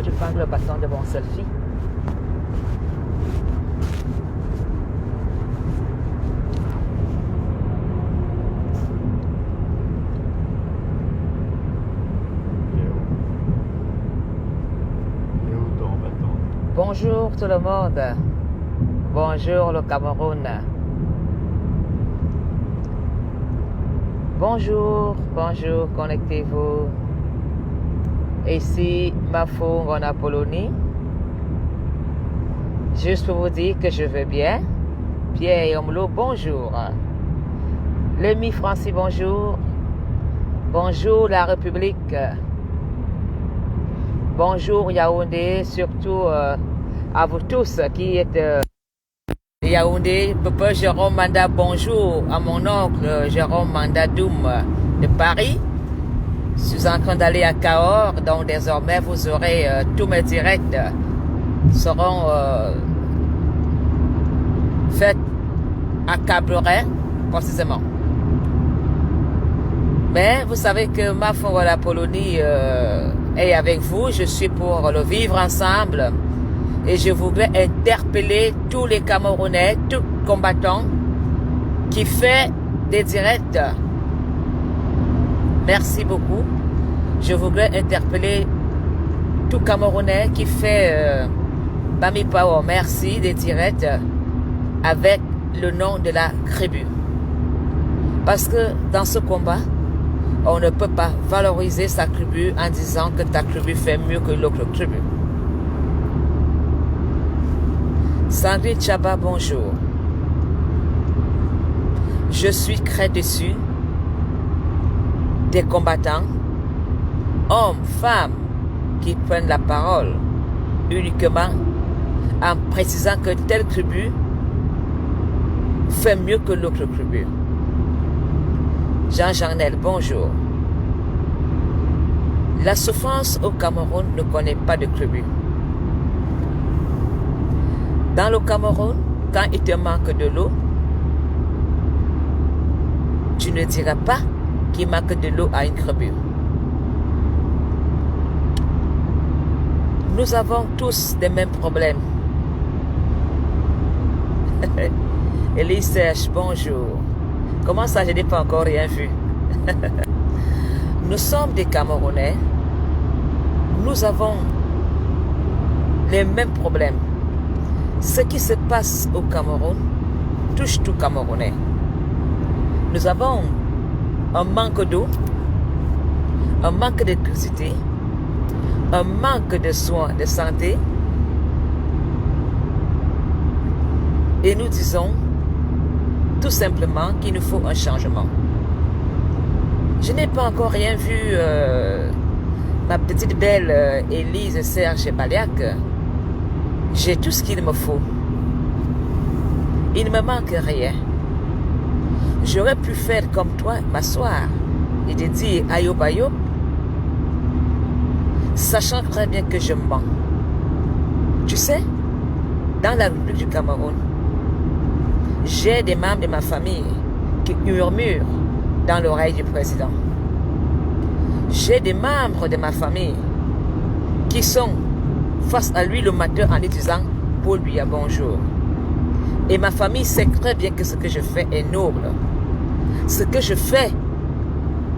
tu prends le bâton de mon selfie. Il est où ton bâton? Bonjour tout le monde. Bonjour le Cameroun. Bonjour, bonjour, connectez-vous. Ici, Mafung en Apollonie. Juste pour vous dire que je vais bien. Pierre Omlo, bonjour. Lémi Francis, bonjour. Bonjour la République. Bonjour Yaoundé, surtout à vous tous qui êtes Yaoundé. Papa Jérôme Manda, bonjour à mon oncle Jérôme Manda Doum de Paris. Je suis en train d'aller à Cahors, donc désormais vous aurez tous mes directs seront faits à Cabrerais, précisément. Mais vous savez que ma foi la Polonie est avec vous. Je suis pour le vivre ensemble et je voudrais interpeller tous les Camerounais, tous combattants qui font des directs. Merci beaucoup. Je voudrais interpeller tout Camerounais qui fait Bami Power. Merci des directs avec le nom de la tribu. Parce que dans ce combat, on ne peut pas valoriser sa tribu en disant que ta tribu fait mieux que l'autre tribu. Sandrine Chaba, bonjour. Je suis très déçu des combattants, hommes, femmes, qui prennent la parole uniquement en précisant que telle tribu fait mieux que l'autre tribu. Jean Janel, bonjour. La souffrance au Cameroun ne connaît pas de tribu. Dans le Cameroun, quand il te manque de l'eau, tu ne diras pas qu'il manque de l'eau à une tribu. Nous avons tous les mêmes problèmes. Elise Serge, bonjour. Comment ça, je n'ai pas encore rien vu? Nous sommes des Camerounais. Nous avons les mêmes problèmes. Ce qui se passe au Cameroun touche tout Camerounais. Nous avons un manque d'eau, un manque d'électricité, un manque de soins de santé. Et nous disons tout simplement qu'il nous faut un changement. Je n'ai pas encore rien vu ma petite belle Élise Serge Baliac. J'ai tout ce qu'il me faut. Il ne me manque rien. J'aurais pu faire comme toi, m'asseoir et te dire ayob ayob, sachant très bien que je mens. Tu sais, dans la République du Cameroun, j'ai des membres de ma famille qui murmurent dans l'oreille du président. J'ai des membres de ma famille qui sont face à lui le matin en lui disant pour lui dire bonjour. Et ma famille sait très bien que ce que je fais est noble. Ce que je fais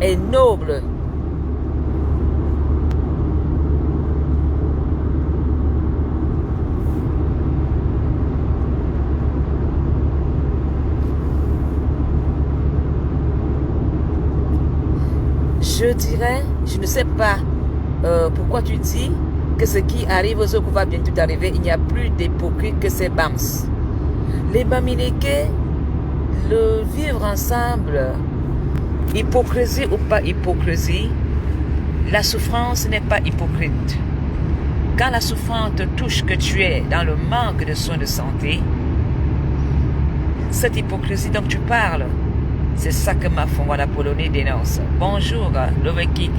est noble. Je dirais, je ne sais pas pourquoi tu dis que ce qui arrive aux autres va bientôt arriver. Il n'y a plus d'hypocrite que ces BAMS. Les Bamileke, le vivre ensemble, hypocrisie ou pas hypocrisie, la souffrance n'est pas hypocrite. Quand la souffrance te touche, que tu es dans le manque de soins de santé, cette hypocrisie dont tu parles, c'est ça que ma femme la Polonie dénonce. Bonjour, Loveki.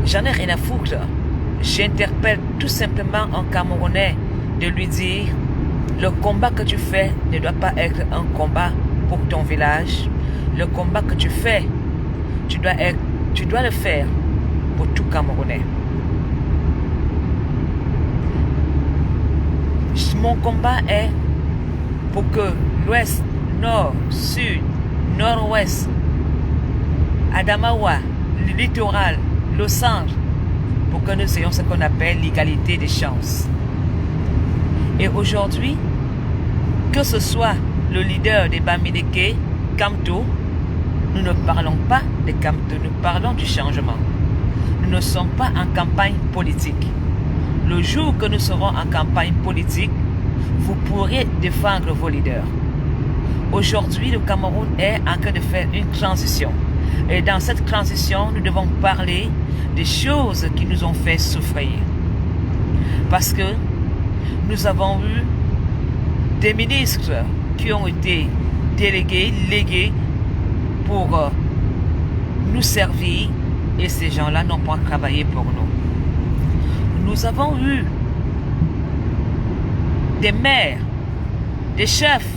J'en ai rien à foutre. J'interpelle tout simplement un Camerounais de lui dire le combat que tu fais ne doit pas être un combat pour ton village. Le combat que tu fais, tu dois le faire pour tout Camerounais. Mon combat est pour que l'Ouest, Nord, Sud, Nord-Ouest, Adamawa, le littoral, le centre, pour que nous ayons ce qu'on appelle l'égalité des chances. Et aujourd'hui, que ce soit le leader des Bamileke, Kamto, nous ne parlons pas de Kamto, nous parlons du changement. Nous ne sommes pas en campagne politique. Le jour que nous serons en campagne politique, vous pourrez défendre vos leaders. Aujourd'hui, le Cameroun est en train de faire une transition. Et dans cette transition, nous devons parler des choses qui nous ont fait souffrir. Parce que nous avons eu des ministres qui ont été délégués, légués pour nous servir, et ces gens-là n'ont pas travaillé pour nous. Nous avons eu des maires, des chefs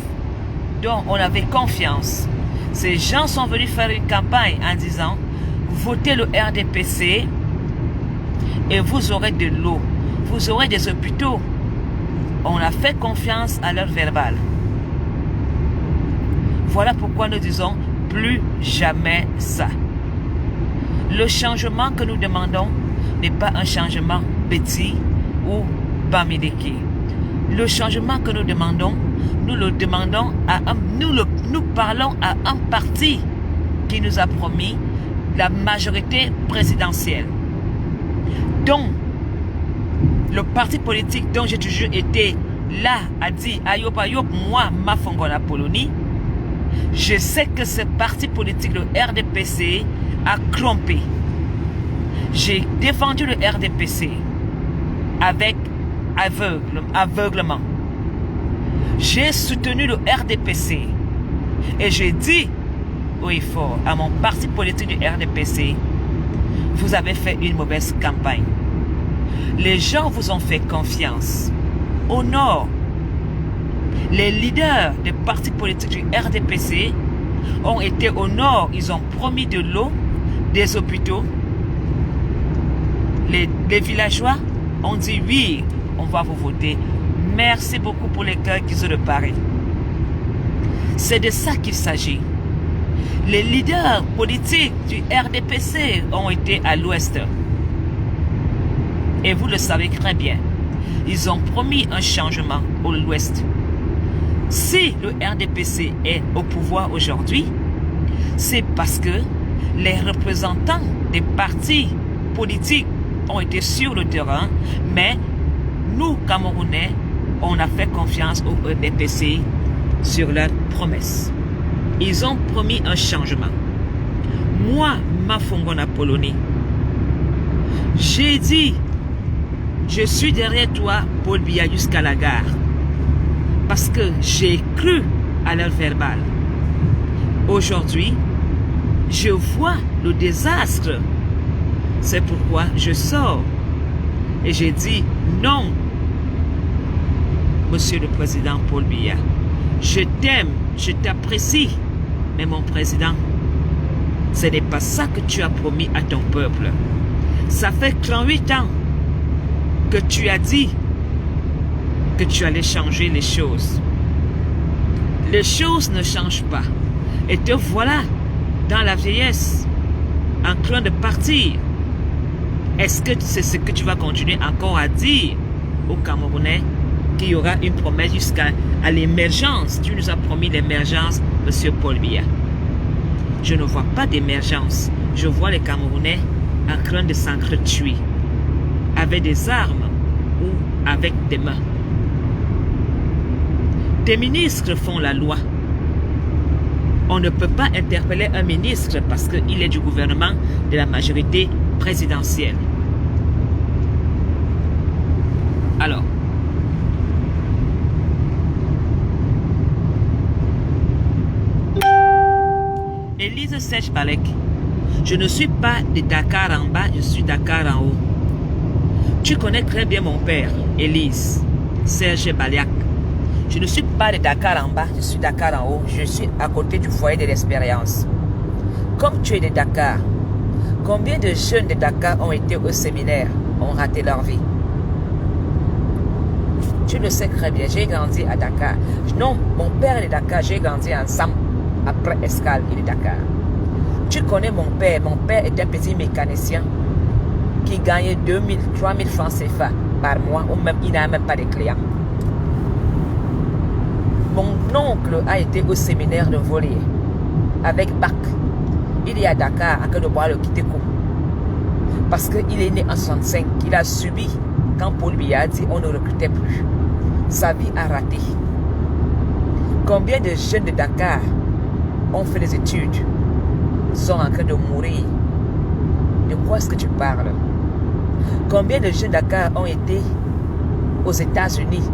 dont on avait confiance. Ces gens sont venus faire une campagne en disant « Votez le RDPC et vous aurez de l'eau, vous aurez des hôpitaux. » On a fait confiance à leur verbal. Voilà pourquoi nous disons plus jamais ça. Le changement que nous demandons n'est pas un changement petit ou Bamileke. Le changement que nous demandons, nous le demandons à nous parlons à un parti qui nous a promis la majorité présidentielle. Donc, le parti politique dont j'ai toujours été là a dit Ayop Ayop, moi, Mafongona Poloni, je sais que ce parti politique, le RDPC, a trompé. J'ai défendu le RDPC avec aveuglement. J'ai soutenu le RDPC et j'ai dit oui fort à mon parti politique du RDPC, vous avez fait une mauvaise campagne. Les gens vous ont fait confiance. Au Nord, les leaders des partis politiques du RDPC ont été au Nord. Ils ont promis de l'eau, des hôpitaux. Les villageois ont dit oui, on va vous voter. Merci beaucoup pour les cœurs qui sont de Paris. C'est de ça qu'il s'agit. Les leaders politiques du RDPC ont été à l'Ouest. Et vous le savez très bien. Ils ont promis un changement à l'Ouest. Si le RDPC est au pouvoir aujourd'hui, c'est parce que les représentants des partis politiques ont été sur le terrain, mais nous, Camerounais, on a fait confiance au RDPC sur leurs promesses. Ils ont promis un changement. Moi, Mafongona Poloni, j'ai dit, je suis derrière toi, Paul Biya, jusqu'à la gare. Parce que j'ai cru à leur verbal. Aujourd'hui, je vois le désastre. C'est pourquoi je sors. Et j'ai dit non, Monsieur le Président Paul Biya. Je t'aime, je t'apprécie. Mais mon président, ce n'est pas ça que tu as promis à ton peuple. Ça fait 38 ans que tu as dit que tu allais changer les choses. Les choses ne changent pas. Et te voilà dans la vieillesse, en train de partir. Est-ce que c'est ce que tu vas continuer encore à dire aux Camerounais qu'il y aura une promesse jusqu'à l'émergence? Tu nous as promis l'émergence, Monsieur Paul Biya. Je ne vois pas d'émergence. Je vois les Camerounais en train de s'entretuer avec des armes ou avec des mains. Des ministres font la loi. On ne peut pas interpeller un ministre parce qu'il est du gouvernement de la majorité présidentielle. Alors, Élise Sèche-Balek, je ne suis pas de Dakar en bas, je suis Dakar en haut. Tu connais très bien mon père, Élise Serge Baliak. Je ne suis pas de Dakar en bas, je suis Dakar en haut. Je suis à côté du foyer de l'expérience. Comme tu es de Dakar, combien de jeunes de Dakar ont été au séminaire, ont raté leur vie? Tu le sais très bien, j'ai grandi à Dakar. Non, mon père est de Dakar, j'ai grandi ensemble. Après Escale, il est de Dakar. Tu connais mon père est un petit mécanicien qui gagnait 2000, 3000 francs CFA par mois, ou même il n'a même pas de clients. Mon oncle a été au séminaire de voler avec Bac. Il est à Dakar, à de boire le Kiteko. Parce qu'il est né en 65, il a subi quand Paul Biya a dit on ne recrutait plus. Sa vie a raté. Combien de jeunes de Dakar ont fait des études, sont en train de mourir? De quoi est-ce que tu parles? Combien de jeunes de Dakar ont été aux États-Unis?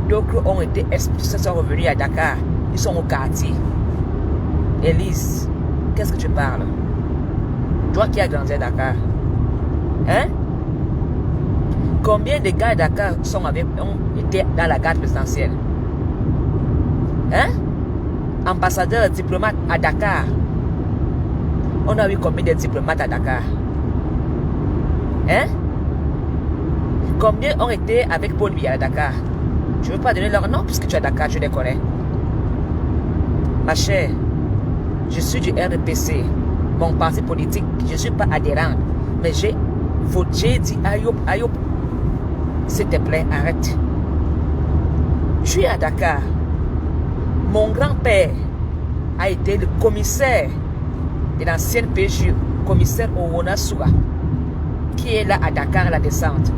D'autres ont été expulsés, sont revenus à Dakar. Ils sont au quartier. Élise, qu'est-ce que tu parles? Toi qui as grandi à Dakar. Hein? Combien de gars à Dakar ont été dans la garde présidentielle? Hein? Ambassadeur, diplomate à Dakar. On a eu combien de diplomates à Dakar? Hein? Combien ont été avec Paul Biya à Dakar? Je ne veux pas donner leur nom puisque tu es à Dakar, je les connais. Ma chère, je suis du RDPC, mon parti politique, je ne suis pas adhérent. Mais j'ai dit Ayoub, s'il te plaît, arrête. Je suis à Dakar. Mon grand-père a été le commissaire de l'ancienne PJ, commissaire Owona Souga, qui est là à Dakar à la descente.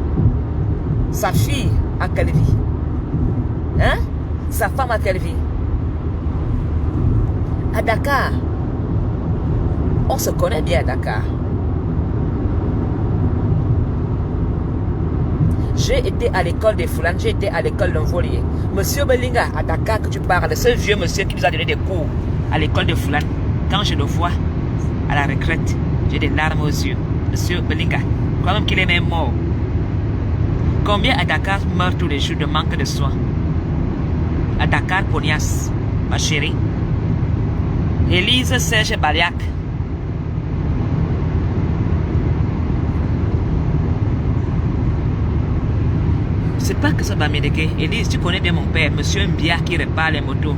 Sa fille a quelle vie? Hein? Sa femme a quelle vie? À Dakar, on se connaît bien à Dakar. J'ai été à l'école des Foulanes, j'ai été à l'école d'un volier. Monsieur Belinga, à Dakar que tu parles, ce vieux monsieur qui nous a donné des cours à l'école des Foulanes, quand je le vois à la retraite, j'ai des larmes aux yeux. Monsieur Belinga, quand même qu'il est même mort. Combien à Dakar meurent tous les jours de manque de soins? À Dakar, Ponias, ma chérie. Élise Serge Baliac. C'est pas que ça va m'aider. Élise, tu connais bien mon père, monsieur Mbia qui répare les motos.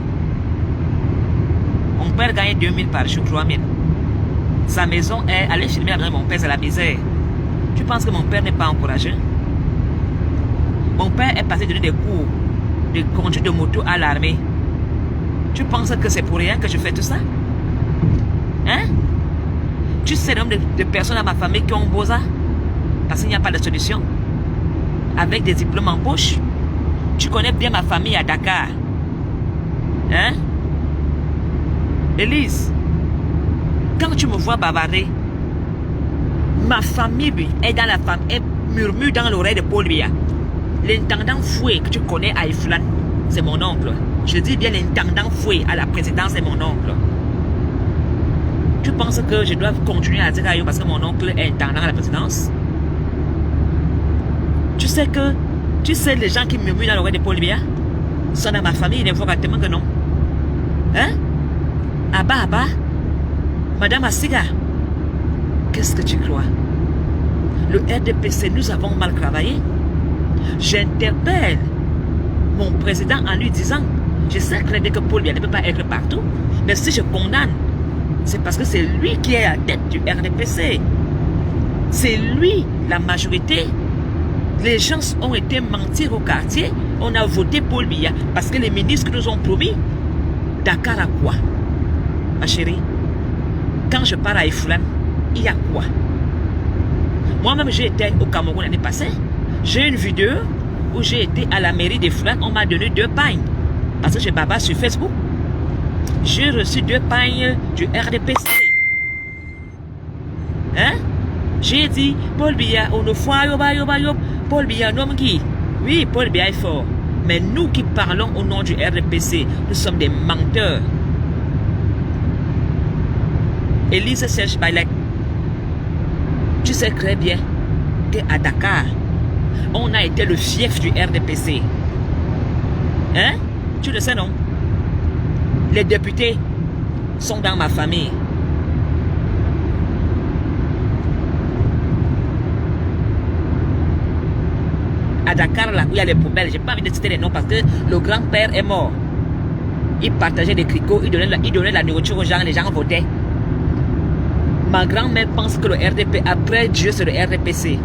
Mon père gagnait 2000 par jour, 3000. Sa maison est, allez filmer avec mon père, c'est la misère. Tu penses que mon père n'est pas encouragé? Mon père est passé donner des cours de conduite de moto à l'armée. Tu penses que c'est pour rien que je fais tout ça? Hein? Tu sais le nombre de personnes dans ma famille qui ont beau-ça? Parce qu'il n'y a pas de solution. Avec des diplômes en poche. Tu connais bien ma famille à Dakar. Hein? Élise, quand tu me vois bavarder, ma famille lui, est dans la famille, elle murmure dans l'oreille de Paul Biya. L'intendant Foué que tu connais à Iflan, c'est mon oncle. Je dis bien l'intendant Foué à la présidence, c'est mon oncle. Tu penses que je dois continuer à dire à eux parce que mon oncle est intendant à la présidence? Tu sais les gens qui murmurent dans l'oreille de Paul Biya sont dans ma famille, ils ne voient pas tellement que non. Hein? Abba, Madame Asiga, qu'est-ce que tu crois? Le RDPC, nous avons mal travaillé. J'interpelle mon président en lui disant, je sais que Paul Biya ne peut pas être partout, mais si je condamne, c'est parce que c'est lui qui est à la tête du RDPC. C'est lui, la majorité. Les gens ont été mentir au quartier. On a voté Paul Biya parce que les ministres nous ont promis. Dakar a quoi? Ma chérie, quand je pars à Ifoulan, il y a quoi? Moi-même, j'ai été au Cameroun l'année passée. J'ai une vidéo où j'ai été à la mairie d'Ifoulan. On m'a donné 2 pagnes. Parce que j'ai baba sur Facebook. J'ai reçu 2 pagnes du RDPC. Hein? J'ai dit, Paul Biya, on ne voit yoba. Paul Biya, non qui? Oui, Paul Biya est fort. Mais nous qui parlons au nom du RDPC, nous sommes des menteurs. Élise Serge Baliac, tu sais très bien qu'à Dakar, on a été le fief du RDPC. Hein? Tu le sais, non? Les députés sont dans ma famille. à Dakar, là où il y a les poubelles. Je n'ai pas envie de citer les noms parce que le grand-père est mort. Il partageait des cricots, il donnait la nourriture aux gens, les gens votaient. Ma grand-mère pense que le RDP, après Dieu, c'est le RDPC.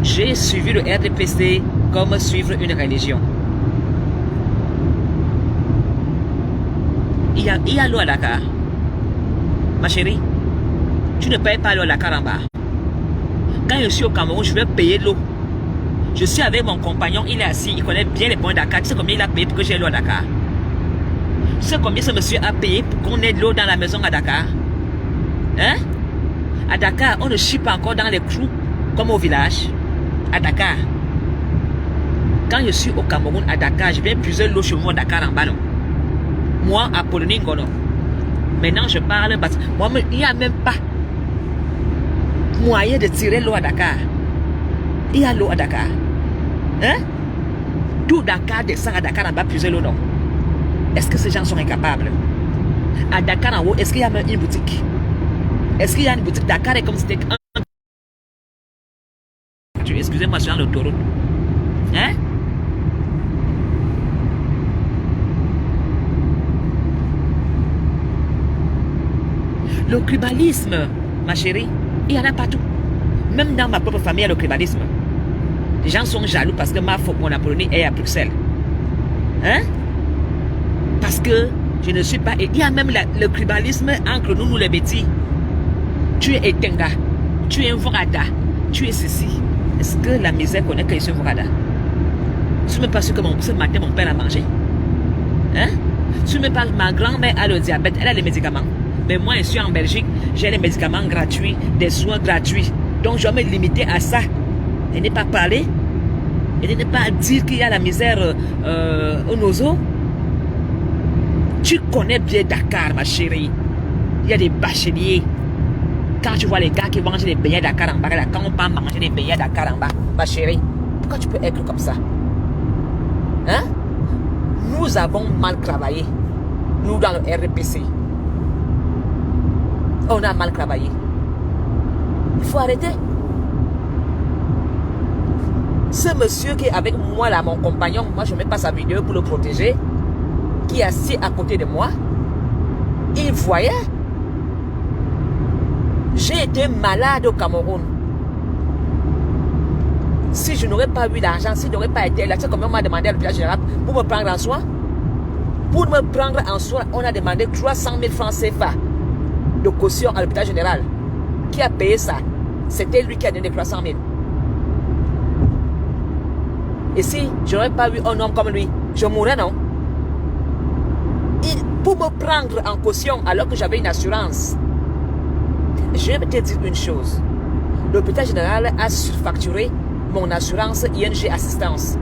J'ai suivi le RDPC comme suivre une religion. Il y a l'eau à Dakar. Ma chérie, tu ne payes pas l'eau à Dakar en bas. Quand je suis au Cameroun, je vais payer l'eau. Je suis avec mon compagnon, il est assis, il connaît bien les points de Dakar. Tu sais combien il a payé pour que j'ai l'eau à Dakar? Tu sais combien ce monsieur a payé pour qu'on ait de l'eau dans la maison à Dakar? Hein? À Dakar, on ne chie pas encore dans les trous comme au village. À Dakar. Quand je suis au Cameroun, à Dakar, je viens puiser l'eau chez moi à Dakar en bas. Moi, à Poloningono. Maintenant, je parle parce que moi, il n'y a même pas moyen de tirer l'eau à Dakar. Il y a l'eau à Dakar. Hein? Tout Dakar descend à Dakar en bas puiser l'eau, non? Est-ce que ces gens sont incapables? À Dakar en haut, est-ce qu'il y a même une boutique? Est-ce qu'il y a une boutique? Dakar est comme si c'était un... Excusez-moi, je suis dans l'autoroute. Hein? Le tribalisme, ma chérie, il y en a partout. Même dans ma propre famille, il y a le tribalisme. Les gens sont jaloux parce que mon Apollonie est à Bruxelles. Hein? Parce que je ne suis pas... Il y a même le tribalisme entre nous les bêtis. Tu es Etenga, tu es un Vorada, tu es ceci. Est-ce que la misère connaît que je suis un Vorada? Tu me parles que ce matin mon père a mangé. Hein? Tu me parles, ma grand-mère a le diabète, elle a les médicaments. Mais moi, je suis en Belgique, j'ai les médicaments gratuits, des soins gratuits. Donc, je vais me limiter à ça. Et ne pas parler, et ne pas dire qu'il y a la misère au nozo. Tu connais bien Dakar, ma chérie. Il y a des bacheliers. Quand tu vois les gars qui mangent des beignets Dakar en bas, là, quand on peut manger des beignets Dakar en bas, ma chérie, pourquoi tu peux être comme ça? Hein? Nous avons mal travaillé. Nous, dans le RPC. On a mal travaillé. Il faut arrêter. Ce monsieur qui est avec moi là, mon compagnon, moi je ne mets pas sa vidéo pour le protéger, qui est assis à côté de moi, il voyait. J'ai été malade au Cameroun. Si je n'aurais pas eu l'argent, si je n'aurais pas été là, c'est comme on m'a demandé à l'hôpital général pour me prendre en soin. Pour me prendre en soin, on a demandé 300 000 francs CFA de caution à l'hôpital général. Qui a payé ça? C'était lui qui a donné 300 000. Et si je n'aurais pas eu un homme comme lui, je mourrais, non? Pour me prendre en caution alors que j'avais une assurance. Je vais te dire une chose. L'hôpital général a surfacturé mon assurance ING Assistance.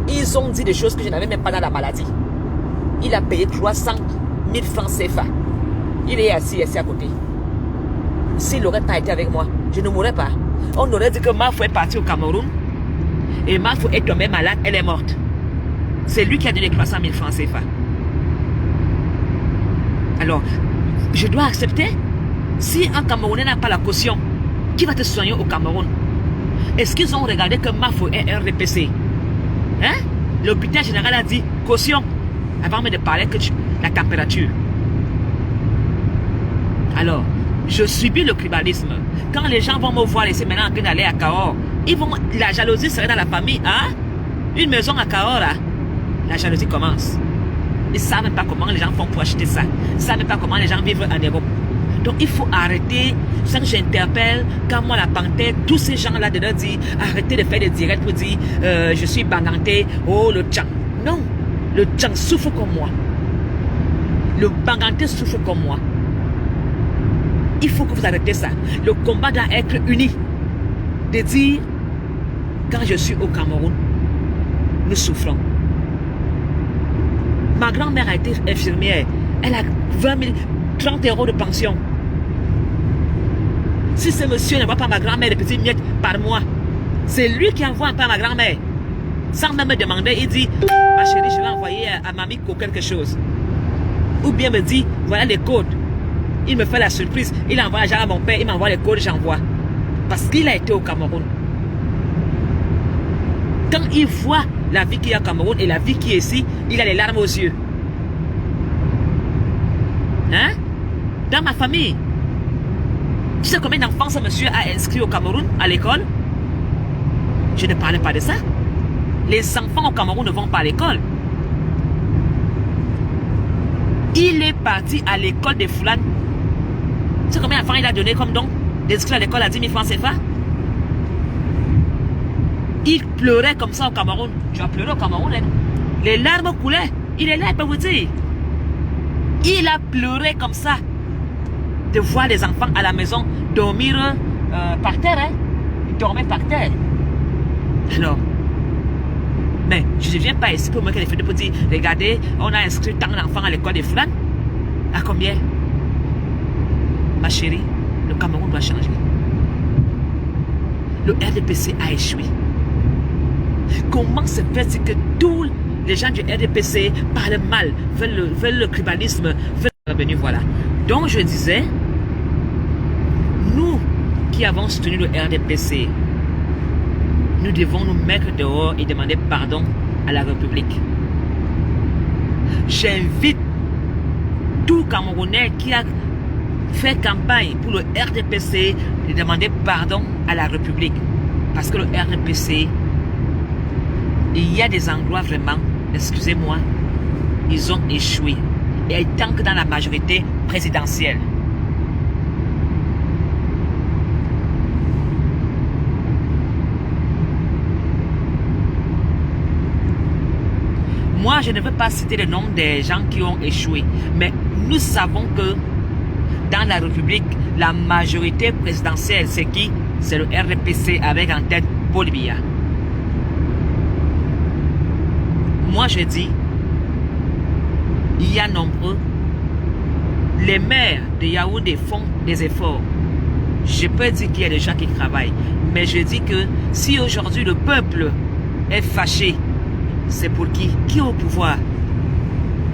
Ils ont dit des choses que je n'avais même pas dans la maladie. Il a payé 300 000 francs CFA. Il est assis à côté. S'il n'aurait pas été avec moi, je ne mourrais pas. On aurait dit que Mafou est parti au Cameroun et Mafou est tombée malade, elle est morte. C'est lui qui a donné 300 000 francs CFA. Alors, je dois accepter. Si un Camerounais n'a pas la caution, qui va te soigner au Cameroun? Est-ce qu'ils ont regardé que Mafou est RDPC? Hein? L'hôpital général a dit caution avant même de parler que la température. Alors, je subis le tribalisme. Quand les gens vont me voir laisser maintenant en train d'aller à Cahors, la jalousie serait dans la famille. Hein? Une maison à Cahors, là, la jalousie commence. Ils ne savent même pas comment les gens font pour acheter ça. Ils ne savent même pas comment les gens vivent en Europe. Donc il faut arrêter. Ça que j'interpelle, quand moi la panthère, tous ces gens-là dedans disent, arrêtez de faire des directs pour dire, je suis banganté, oh le tchang. Non, le tchang souffre comme moi. Le banganté souffre comme moi. Il faut que vous arrêtez ça. Le combat doit être uni. De dire, quand je suis au Cameroun, nous souffrons. Ma grand-mère a été infirmière. Elle a 20 000, 30 € de pension. Si ce monsieur n'envoie pas ma grand-mère des petites miettes par mois, c'est lui qui envoie un peu à ma grand-mère. Sans même me demander, il dit, ma chérie, je vais envoyer à mamie quelque chose. Ou bien me dit, voilà les codes. Il me fait la surprise. Il envoie l'argent à mon père, il m'envoie les codes, j'envoie. Parce qu'il a été au Cameroun. Quand il voit la vie qu'il y a au Cameroun et la vie qui est ici, il a les larmes aux yeux. Hein? Dans ma famille, tu sais combien d'enfants ce monsieur a inscrit au Cameroun, à l'école? Je ne parlais pas de ça. Les enfants au Cameroun ne vont pas à l'école. Il est parti à l'école des Foulanes. Tu sais combien d'enfants il a donné comme don d'inscrire à l'école à 10 000 francs CFA? Il pleurait comme ça au Cameroun. Tu as pleuré au Cameroun, hein? Les larmes coulaient. Il est là, je peux vous dire. Il a pleuré comme ça. De voir les enfants à la maison dormir par terre. Hein? Ils dormaient par terre. Alors, mais je ne viens pas ici pour me faire des photos pour dire, regardez, on a inscrit tant d'enfants à l'école des Foulanes. À combien? Ma chérie, le Cameroun doit changer. Le RDPC a échoué. Comment se fait-il que tous les gens du RDPC parlent mal, veulent le tribalisme, veulent le revenu, voilà. Donc je disais, nous qui avons soutenu le RDPC, nous devons nous mettre dehors et demander pardon à la République. J'invite tout Camerounais qui a fait campagne pour le RDPC de demander pardon à la République. Parce que le RDPC, il y a des endroits vraiment, excusez-moi, ils ont échoué. Et tant que dans la majorité présidentielle. Moi, je ne veux pas citer le nom des gens qui ont échoué. Mais nous savons que dans la République, la majorité présidentielle, c'est qui? C'est le RDPC avec en tête Paul Biya. Moi, je dis, il y a nombreux. Les maires de Yaoundé font des efforts. Je peux dire qu'il y a des gens qui travaillent. Mais je dis que si aujourd'hui le peuple est fâché, c'est pour qui? Qui est au pouvoir?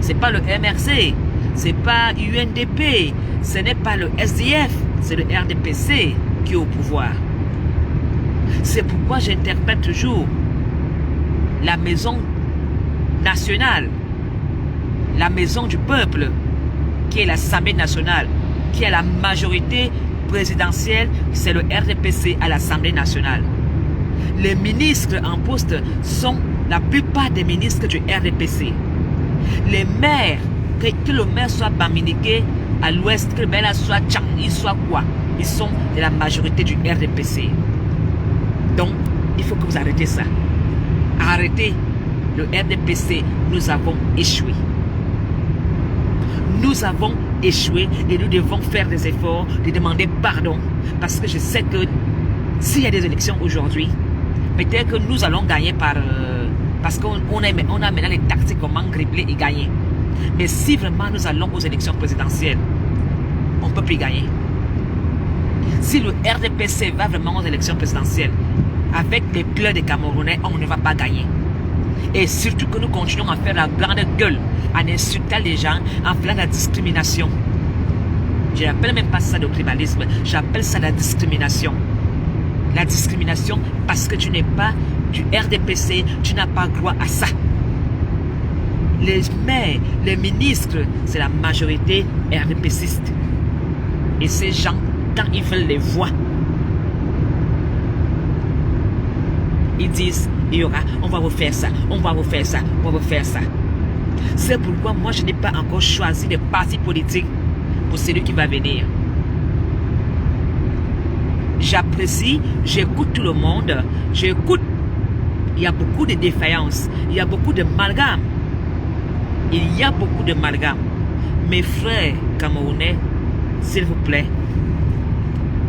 C'est pas le MRC, c'est pas UNDP, ce n'est pas le SDF, c'est le RDPC qui est au pouvoir. C'est pourquoi j'interprète toujours la maison nationale, la maison du peuple, qui est l'Assemblée nationale, qui est la majorité présidentielle, c'est le RDPC à l'Assemblée nationale. Les ministres en poste sont la plupart des ministres du RDPC. Les maires, que le maire soit Baminiké à l'ouest, que le maire soit Tchangui, soit quoi, ils sont de la majorité du RDPC. Donc, il faut que vous arrêtez ça. Arrêtez. Le RDPC, nous avons échoué. Nous avons échoué et nous devons faire des efforts de demander pardon. Parce que je sais que s'il y a des élections aujourd'hui, peut-être que nous allons gagner par... parce qu'on a maintenant les tactiques comment dribbler et gagner. Mais si vraiment nous allons aux élections présidentielles, on ne peut plus gagner. Si le RDPC va vraiment aux élections présidentielles, avec les pleurs des Camerounais, on ne va pas gagner. Et surtout que nous continuons à faire la grande gueule, en insultant les gens, en faisant la discrimination. Je n'appelle même pas ça le tribalisme, j'appelle ça la discrimination. La discrimination parce que tu n'es pas du RDPC, tu n'as pas droit à ça. Les maires, les ministres, c'est la majorité RDPCiste. Et ces gens, quand ils veulent les voir, ils disent, il y aura, on va vous faire ça, on va vous faire ça, on va vous faire ça. C'est pourquoi moi je n'ai pas encore choisi de parti politique pour celui qui va venir. J'apprécie, j'écoute tout le monde, j'écoute. Il y a beaucoup de défaillances, il y a beaucoup de malgames. Il y a beaucoup de malgames. Mes frères camerounais, s'il vous plaît,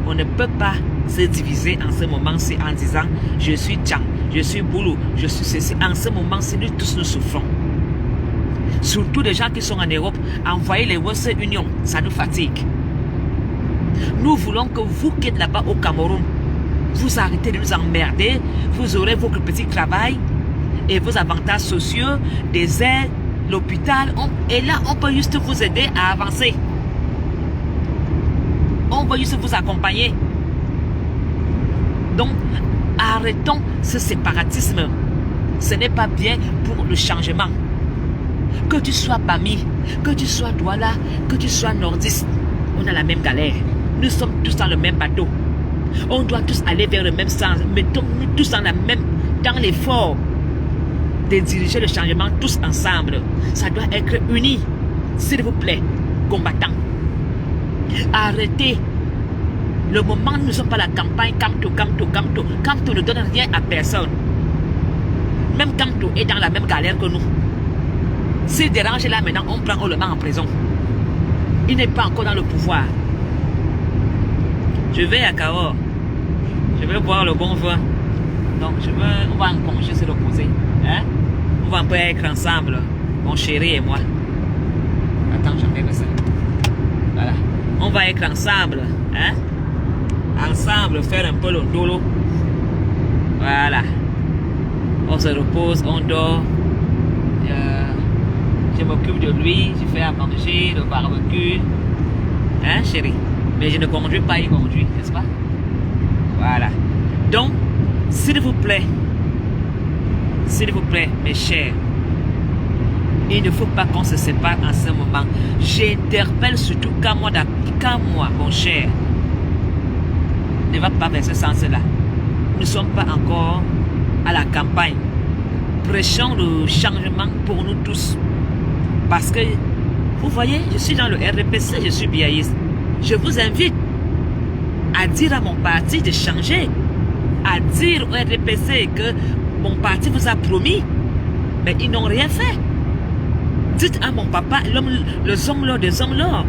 on ne peut pas se diviser en ce moment-ci en disant je suis Tchang, je suis Boulou, je suis ceci. En ce moment-ci, nous tous nous souffrons. Surtout les gens qui sont en Europe, envoyer les Western Union, ça nous fatigue. Nous voulons que vous qui êtes là-bas au Cameroun, vous arrêtez de nous emmerder, vous aurez votre petit travail et vos avantages sociaux, des aides, l'hôpital, et là on peut juste vous aider à avancer. On va juste vous accompagner. Donc, arrêtons ce séparatisme. Ce n'est pas bien pour le changement. Que tu sois Bami, que tu sois Douala, que tu sois nordiste, on a la même galère. Nous sommes tous dans le même bateau. On doit tous aller vers le même sens. Mettons-nous tous dans l'effort de diriger le changement tous ensemble. Ça doit être uni. S'il vous plaît, combattants. Arrêtez. Le moment où nous ne sommes pas à la campagne, Kamto ne donne rien à personne. Même Kamto est dans la même galère que nous. S'il dérange là maintenant, on le met en prison. Il n'est pas encore dans le pouvoir. Je vais à Cahors. Je vais boire le bon vin. Donc on va en congé se reposer. Hein? On va un peu être ensemble, mon chéri et moi. Attends, j'enlève ça. Voilà. On va être ensemble. Hein? Ensemble, faire un peu le dolo. Voilà. On se repose, on dort. Je m'occupe de lui, je fais à manger, le barbecue. Hein, chérie? Mais je ne conduis pas, il conduit, n'est-ce pas? Voilà. Donc, s'il vous plaît, mes chers, il ne faut pas qu'on se sépare en ce moment. J'interpelle surtout quand moi, mon cher, ne va pas vers ce sens-là. Nous ne sommes pas encore à la campagne. Prêchons le changement pour nous tous. Parce que, vous voyez, je suis dans le RDPC, je suis biaïste. Je vous invite à dire à mon parti de changer. À dire au RDPC que mon parti vous a promis. Mais ils n'ont rien fait. Dites à mon papa, le zonglor des zonglors,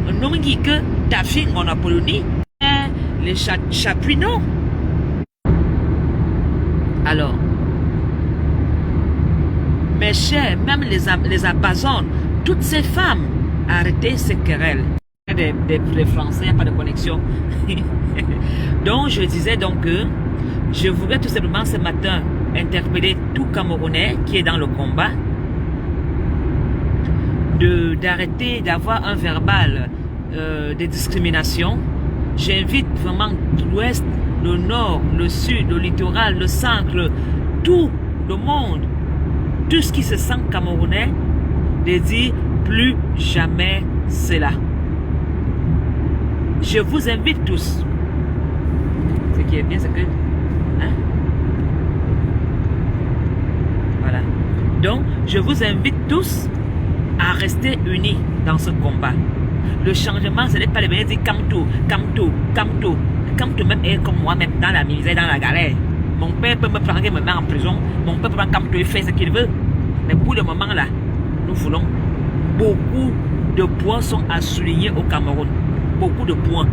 un homme qui que ta fille en Apollonie, les chapouinons. Alors, mes chers, même les Amazones, toutes ces femmes, arrêtez ces querelles. Des Français, il n'y a pas de connexion. Donc, je disais donc que je voudrais tout simplement ce matin interpeller tout Camerounais qui est dans le combat d'arrêter d'avoir un verbal de discrimination. J'invite vraiment l'Ouest, le Nord, le Sud, le littoral, le centre, tout le monde, tout ce qui se sent Camerounais, de dire plus jamais cela. Je vous invite tous. Ce qui est bien, c'est que... Hein? Voilà. Donc, je vous invite tous à rester unis dans ce combat. Le changement, ce n'est pas le bien de dire Kamto. Kamto même est comme moi-même, dans la misère, dans la galère. Mon père peut me prendre et me mettre en prison. Mon père peut prendre Kamto et faire ce qu'il veut. Mais pour le moment là, nous voulons beaucoup de points sont à souligner au Cameroun. Beaucoup de points.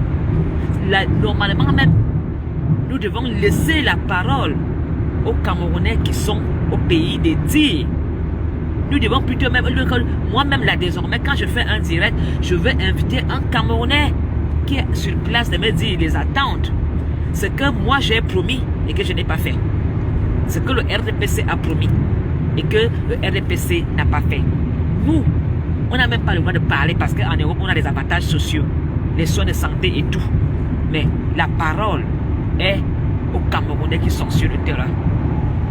Là, normalement même, nous devons laisser la parole aux Camerounais qui sont au pays de dire. Nous devons plutôt même, moi-même là désormais, quand je fais un direct, je vais inviter un Camerounais qui est sur place de me dire les attentes. Ce que moi j'ai promis et que je n'ai pas fait. Ce que le RDPC a promis et que le RDPC n'a pas fait. Nous, on n'a même pas le droit de parler parce qu'en Europe, on a des avantages sociaux, les soins de santé et tout. Mais la parole est aux Camerounais qui sont sur le terrain.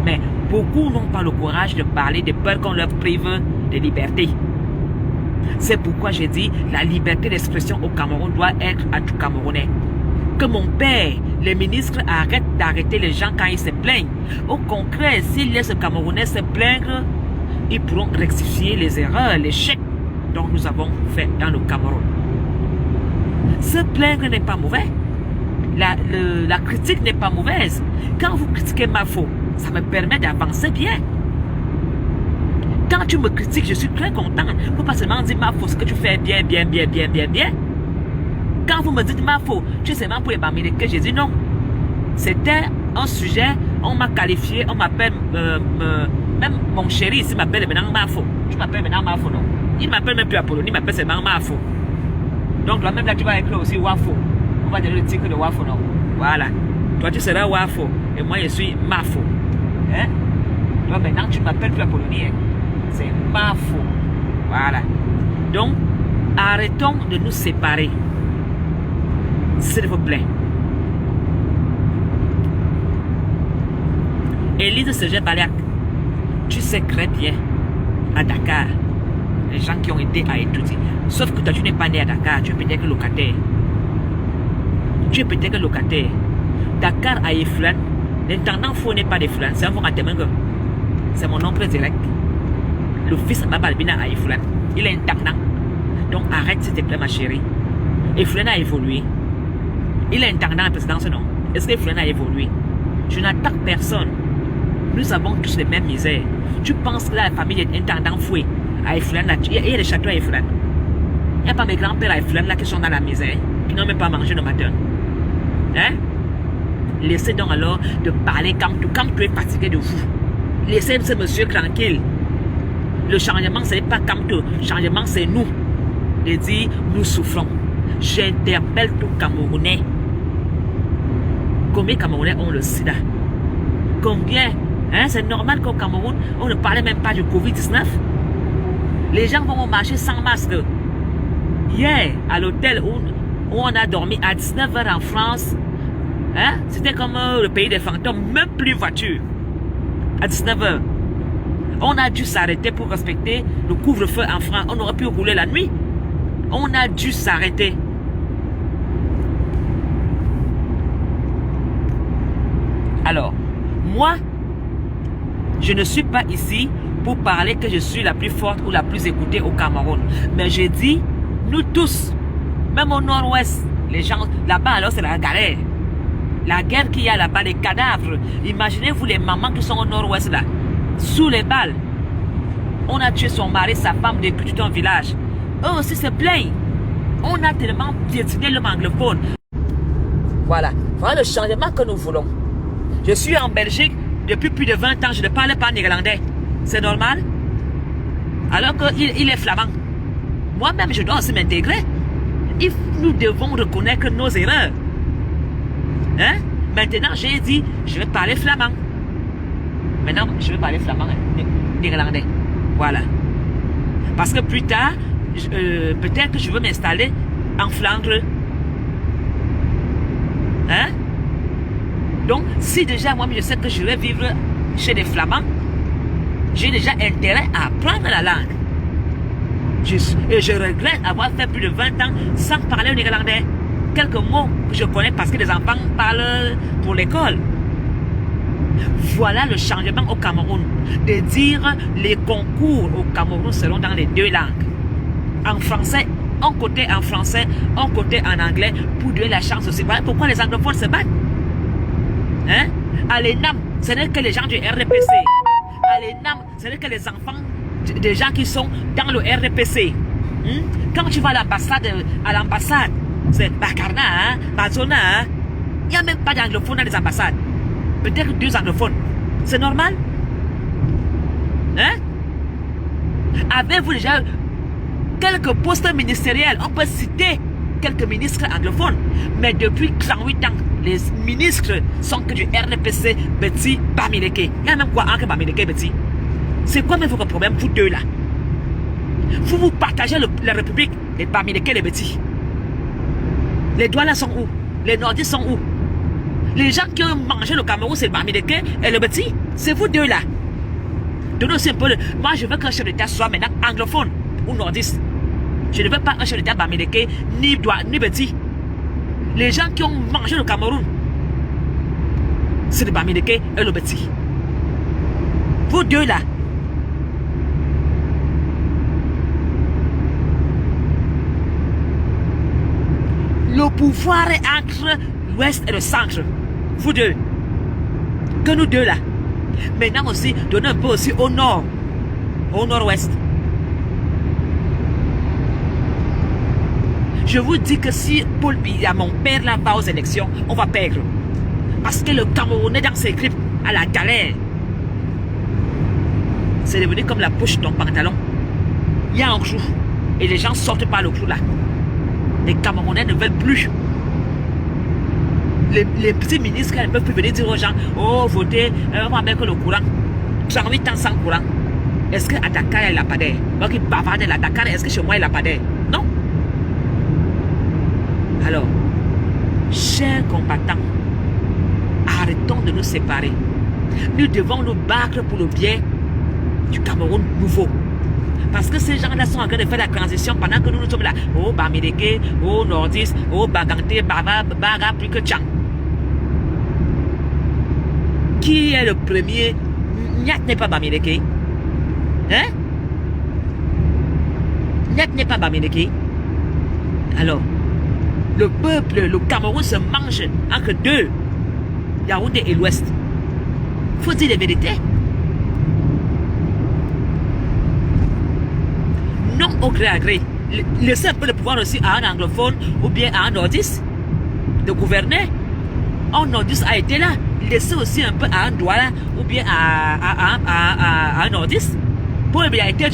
Mais beaucoup n'ont pas le courage de parler de peur qu'on leur prive de liberté. C'est pourquoi j'ai dit la liberté d'expression au Cameroun doit être à tout Camerounais. Que mon père, les ministres arrêtent d'arrêter les gens quand ils se plaignent. Au contraire, s'ils laissent les Camerounais se plaindre, ils pourront rectifier les erreurs, les chèques dont nous avons fait dans le Cameroun. Se plaindre n'est pas mauvais. La critique n'est pas mauvaise. Quand vous critiquez ma faute, ça me permet d'avancer bien. Quand tu me critiques, je suis très content. Il ne faut pas seulement dire ma faute, ce que tu fais bien. Quand vous me dites ma faute, tu sais seulement pour les bambiner que j'ai dit non. C'était un sujet, on m'a qualifié, on m'appelle, même mon chéri ici m'appelle maintenant ma faute. Tu m'appelles maintenant ma faute, non? Il ne m'appelle même plus Apollonie, il m'appelle seulement ma faute. Donc toi même là, tu vas écrire aussi Wafo. On va donner le titre de Wafo, non? Voilà. Toi, tu seras Wafo. Et moi, je suis Mafo. Hein? Toi, maintenant, tu ne m'appelles plus Apollonie. Hein? C'est Mafo. Voilà. Donc, arrêtons de nous séparer. S'il vous plaît. Élise Serge Baliak. Tu sais très bien, à Dakar, les gens qui ont été à étudier. Sauf que toi, tu n'es pas né à Dakar, tu es peut-être que locataire. Tu es peut-être que locataire. Dakar à Eflan, l'intendant faux n'est pas d'Eflan, c'est un faux Katemengo. C'est mon oncle direct. Le fils de Babalbina à Eflan. Il est intendant. Donc arrête s'il te plaît, ma chérie. Eflan a évolué. Il est intendant à présidence, non? Est-ce que Eflan a évolué? Je n'attaque personne. Nous avons tous les mêmes misères. Tu penses que la famille est intendant fouet à Eflan, il y a des châteaux à Eflan. Il n'y a pas mes grands-pères à Eflan là qui sont dans la misère, qui n'ont même pas mangé le matin. Hein? Laissez donc alors de parler comme tu es fatigué de vous. Laissez ce monsieur tranquille. Le changement, ce n'est pas Kamto. Le changement, c'est nous. Et dit, nous souffrons. J'interpelle tout Camerounais. Combien de Camerounais ont le sida? Combien? Hein? C'est normal qu'au Cameroun, on ne parlait même pas du Covid-19. Les gens vont marcher sans masque. Hier, à l'hôtel où on a dormi à 19h en France, hein? C'était comme le pays des fantômes, même plus voiture. À 19h. On a dû s'arrêter pour respecter le couvre-feu en France. On aurait pu rouler la nuit. On a dû s'arrêter. Alors, moi, je ne suis pas ici pour parler que je suis la plus forte ou la plus écoutée au Cameroun. Mais je dis, nous tous, même au nord-ouest, les gens, là-bas alors c'est la galère. La guerre qu'il y a là-bas, les cadavres. Imaginez-vous les mamans qui sont au nord-ouest là, sous les balles. On a tué son mari, sa femme depuis tout un village. Eux aussi se plaignent. On a tellement piétiné le anglophone. Voilà. Voilà le changement que nous voulons. Je suis en Belgique depuis plus de 20 ans. Je ne parle pas néerlandais. C'est normal? Alors qu'il est flamand. Moi-même, je dois aussi m'intégrer. Nous devons reconnaître nos erreurs. Hein? Maintenant, j'ai dit, je vais parler flamand. Maintenant, je vais parler flamand, néerlandais. Voilà. Parce que plus tard, peut-être que je veux m'installer en Flandre. Hein? Donc, si déjà moi je sais que je vais vivre chez les Flamands, j'ai déjà intérêt à apprendre la langue. Et je regrette avoir fait plus de 20 ans sans parler le néerlandais. Quelques mots que je connais parce que les enfants parlent pour l'école. Voilà le changement au Cameroun. De dire les concours au Cameroun seront dans les deux langues. En français, un côté en français, un côté en anglais, pour donner la chance aussi. Voilà pourquoi les anglophones se battent. Hein? À l'ENAM, ce n'est que les gens du RDPC. À l'ENAM, ce n'est que les enfants des gens qui sont dans le RDPC. Quand tu vas à l'ambassade, c'est Bakarna, hein? Bazona, hein? Il n'y a même pas d'anglophones dans les ambassades. Peut-être 2 anglophones. C'est normal? Hein? Avez-vous déjà quelques postes ministériels? On peut citer quelques ministres anglophones. Mais depuis 38 ans, les ministres sont que du RDPC, Betty, Bamileke. Il y a même quoi entre Bamileke, Betty? C'est quoi même votre problème, vous deux là? Vous partagez la République, les Bamileke, les Betty. Les Douala sont où? Les Nordistes sont où? Les gens qui ont mangé le Cameroun, c'est le Bamileke et le Betty. C'est vous deux là. Donnez aussi un peu le... Moi, je veux qu'un chef d'État soit maintenant anglophone ou nordiste. Je ne veux pas un chef d'État Bamileke, ni Betty. Les gens qui ont mangé le Cameroun, c'est le Bamileke et le Betty. Vous deux là. Le pouvoir est entre l'ouest et le centre. Vous deux. Que nous deux là. Maintenant aussi, donnez un peu aussi au nord. Au nord-ouest. Je vous dis que si Paul Biya, mon père là, va aux élections, on va perdre. Parce que le Camerounais dans ses clips à la galère. C'est devenu comme la poche de ton pantalon. Il y a un clou. Et les gens sortent par le clou là. Les Camerounais ne veulent plus. Les petits ministres ne peuvent plus venir dire aux gens, oh, votez, on va mettre le courant. 38 ans sans courant. Est-ce qu'à Dakar, il n'y a pas d'air? Moi qui bavarde à Dakar, est-ce que chez moi, il n'y a pas d'air? Non. Alors, chers combattants, arrêtons de nous séparer. Nous devons nous battre pour le bien du Cameroun nouveau. Parce que ces gens-là sont en train de faire la transition pendant que nous sommes là. Oh, Bamileke, oh, Nordis, oh, Bagante, Baba, Baga, plus que Tchang. Qui est le premier? Nyat n'est pas Bamileke. Hein? Nyat n'est pas Bamileke. Alors, le peuple, le Cameroun se mange entre deux, Yaoundé et l'Ouest. Faut dire la vérité. Non au gré à gré. Laissez un peu le pouvoir aussi à un anglophone ou bien à un nordiste de gouverner. Un nordiste a été là. Laissez aussi un peu à un Douala ou bien à un nordiste. Paul Biya était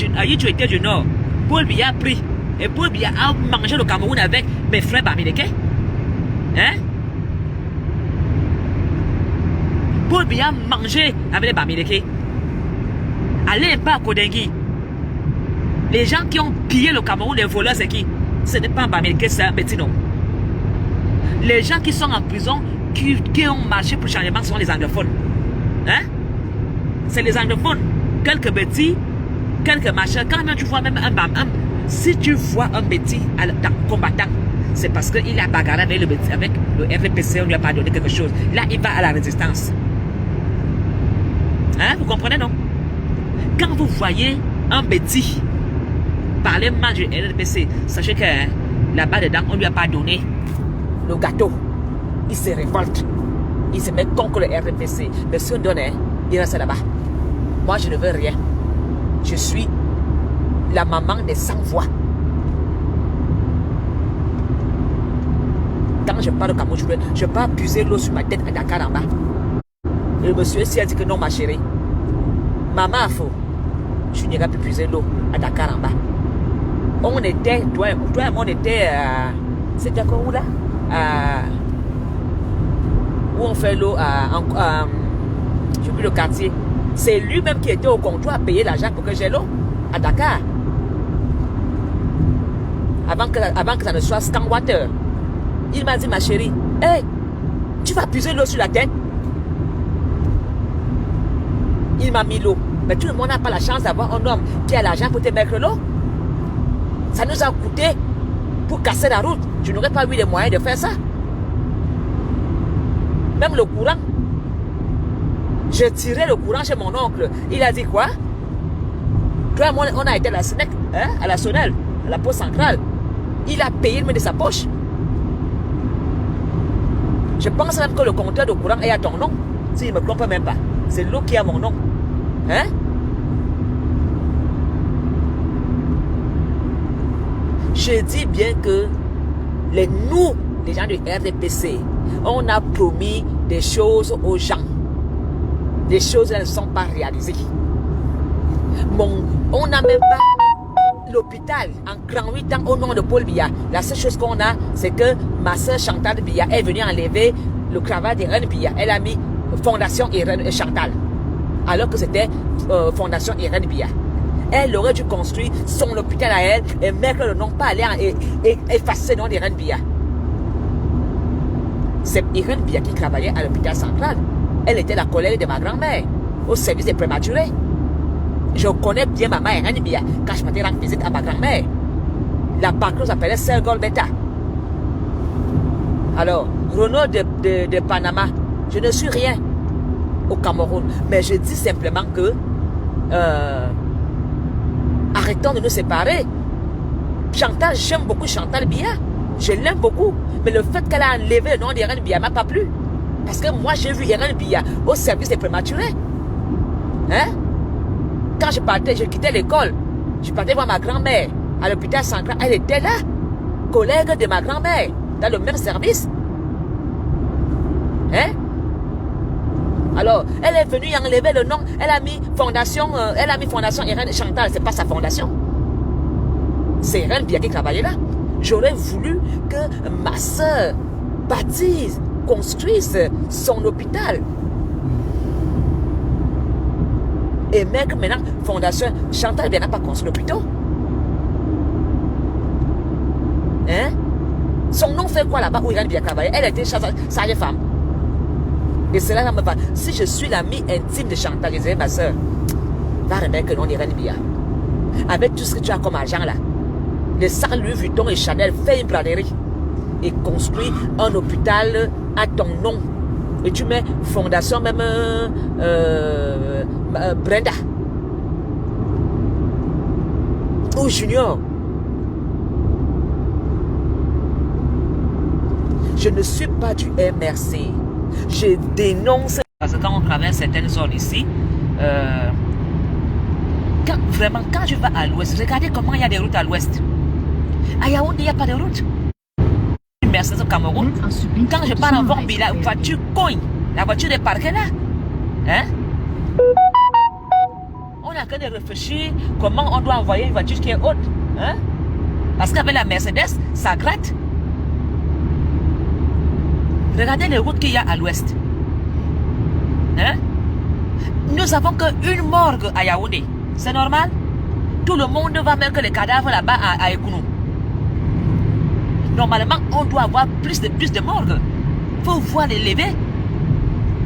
du Nord. Paul Biya a pris. Et Paul Biya a mangé le Cameroun avec mes frères Bamileke. Hein? Paul Biya a mangé avec les Bamileke. Allez pas à Kodengui. Les gens qui ont pillé le Cameroun, les voleurs, c'est qui? Ce n'est pas un Bamileke, c'est un petit nom. Les gens qui sont en prison, qui ont marché pour le changement, sont les anglophones. Hein? C'est les anglophones. Quelques bêtis, quelques machins. Quand même tu vois même si tu vois un bêtis combattant, c'est parce qu'il a bagarré avec le RDPC, on ne lui a pas donné quelque chose. Là, il va à la résistance. Hein? Vous comprenez, non? Quand vous voyez un bêtis parler mal du RDPC, sachez que là-bas dedans, on ne lui a pas donné le gâteau. Il se révolte. Il se met contre le RDPC. Mais si on donne, il reste là-bas. Moi, je ne veux rien. Je suis la maman des sans-voix. Quand je parle au Cameroun, je ne peux pas puiser l'eau sur ma tête à Dakar en bas. Le monsieur ici a dit que non, ma chérie. Maman a faux. Je n'irai plus puiser l'eau à Dakar en bas. On était, toi et moi, on était, c'était encore où là? Où on fait l'eau, je sais plus le quartier. C'est lui-même qui était au comptoir à payer l'argent pour que j'ai l'eau à Dakar. Avant que ça ne soit Stanwater. Il m'a dit, ma chérie, hey, tu vas puiser l'eau sur la tête? Il m'a mis l'eau. Mais tout le monde n'a pas la chance d'avoir un homme qui a l'argent pour te mettre l'eau. Ça nous a coûté pour casser la route. Je n'aurais pas eu les moyens de faire ça. Même le courant. Je tirais le courant chez mon oncle. Il a dit quoi? Toi et moi, on a été à la SNEC, hein, à la Sonnelle, à la poste centrale. Il a payé le de sa poche. Je pense même que le compteur de courant est à ton nom. S'il ne me trompe même pas. C'est l'eau qui a mon nom. Hein? Je dis bien que nous, les gens du RDPC, on a promis des choses aux gens. Des choses qui ne sont pas réalisées. On n'a même pas l'hôpital en grand 8 ans au nom de Paul Biya. La seule chose qu'on a, c'est que ma soeur Chantal Biya est venue enlever le cravate d'Irène Biya. Elle a mis Fondation Irène Chantal. Alors que c'était Fondation Irène Biya. Elle aurait dû construire son hôpital à elle et mettre le nom, pas aller et effacer le nom d'Irène Biya. C'est Irène Biya qui travaillait à l'hôpital central. Elle était la collègue de ma grand-mère au service des prématurés. Je connais bien maman Irène Biya quand je partais rendre visite à ma grand-mère. La banque s'appelait Sœur Golbetta. Alors, Renaud de Panama, je ne suis rien au Cameroun, mais je dis simplement que arrêtons de nous séparer. Chantal, j'aime beaucoup Chantal Biya. Je l'aime beaucoup. Mais le fait qu'elle a enlevé le nom d'Irène Biya m'a pas plu. Parce que moi, j'ai vu Irène Biya au service des prématurés. Hein? Quand je partais, je quittais l'école. Je partais voir ma grand-mère à l'hôpital central. Elle était là, collègue de ma grand-mère, dans le même service. Hein? Alors, elle est venue enlever le nom. Elle a mis Fondation Irène Chantal. C'est pas sa fondation. C'est Irène Biya qui travaillait là. J'aurais voulu que ma soeur baptise, construise son hôpital. Et même que maintenant, Fondation Chantal n'a pas construit l'hôpital. Hein? Son nom fait quoi là-bas où Irène Biya travaillait? Elle était sage-femme. Et cela me va. Si je suis l'amie intime de Chantal, je disais, ma soeur, va remettre que non Irène Bia. Avec tout ce que tu as comme argent là, les sacs Louis Vuitton et Chanel, fais une planerie et construis un hôpital à ton nom. Et tu mets fondation même Brenda ou Junior. Je ne suis pas du MRC. Je dénonce. Parce que quand on traverse certaines zones ici, quand je vais à l'ouest, regardez comment il y a des routes à l'ouest. À Yaoundé, il n'y a pas de route. Merci au Cameroun. Quand je pars en Vorbi, la voiture cogne. La voiture est parquée là. Hein? On a qu'à réfléchir comment on doit envoyer une voiture qui est haute. Hein? Parce qu'avec la Mercedes, ça gratte. Regardez les routes qu'il y a à l'ouest. Hein? Nous avons qu'une morgue à Yaoundé. C'est normal? Tout le monde va mettre les cadavres là-bas à Ekounou. Normalement, on doit avoir plus de morgues. Il faut voir les lever.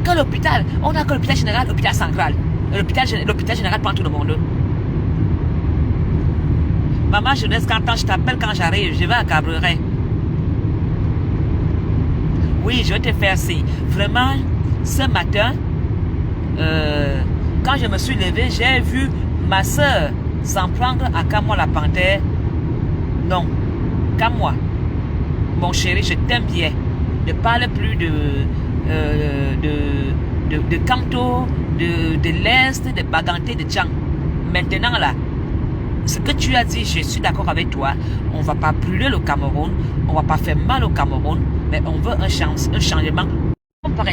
Que l'hôpital, on a que l'hôpital général, l'hôpital central. L'hôpital général prend tout le monde. Maman jeunesse, quand je t'appelle quand j'arrive, je vais à Cabreret. Oui, je vais te faire ci. Vraiment, ce matin, quand je me suis levée, j'ai vu ma soeur s'en prendre à Kamoa la panthère. Non, Kamoa. Mon chéri, je t'aime bien. Ne parle plus de Kamto, de l'Est, de Baganté, de Tchang. Maintenant là, ce que tu as dit, je suis d'accord avec toi. On ne va pas brûler le Cameroun, on ne va pas faire mal au Cameroun, mais on veut un changement. Par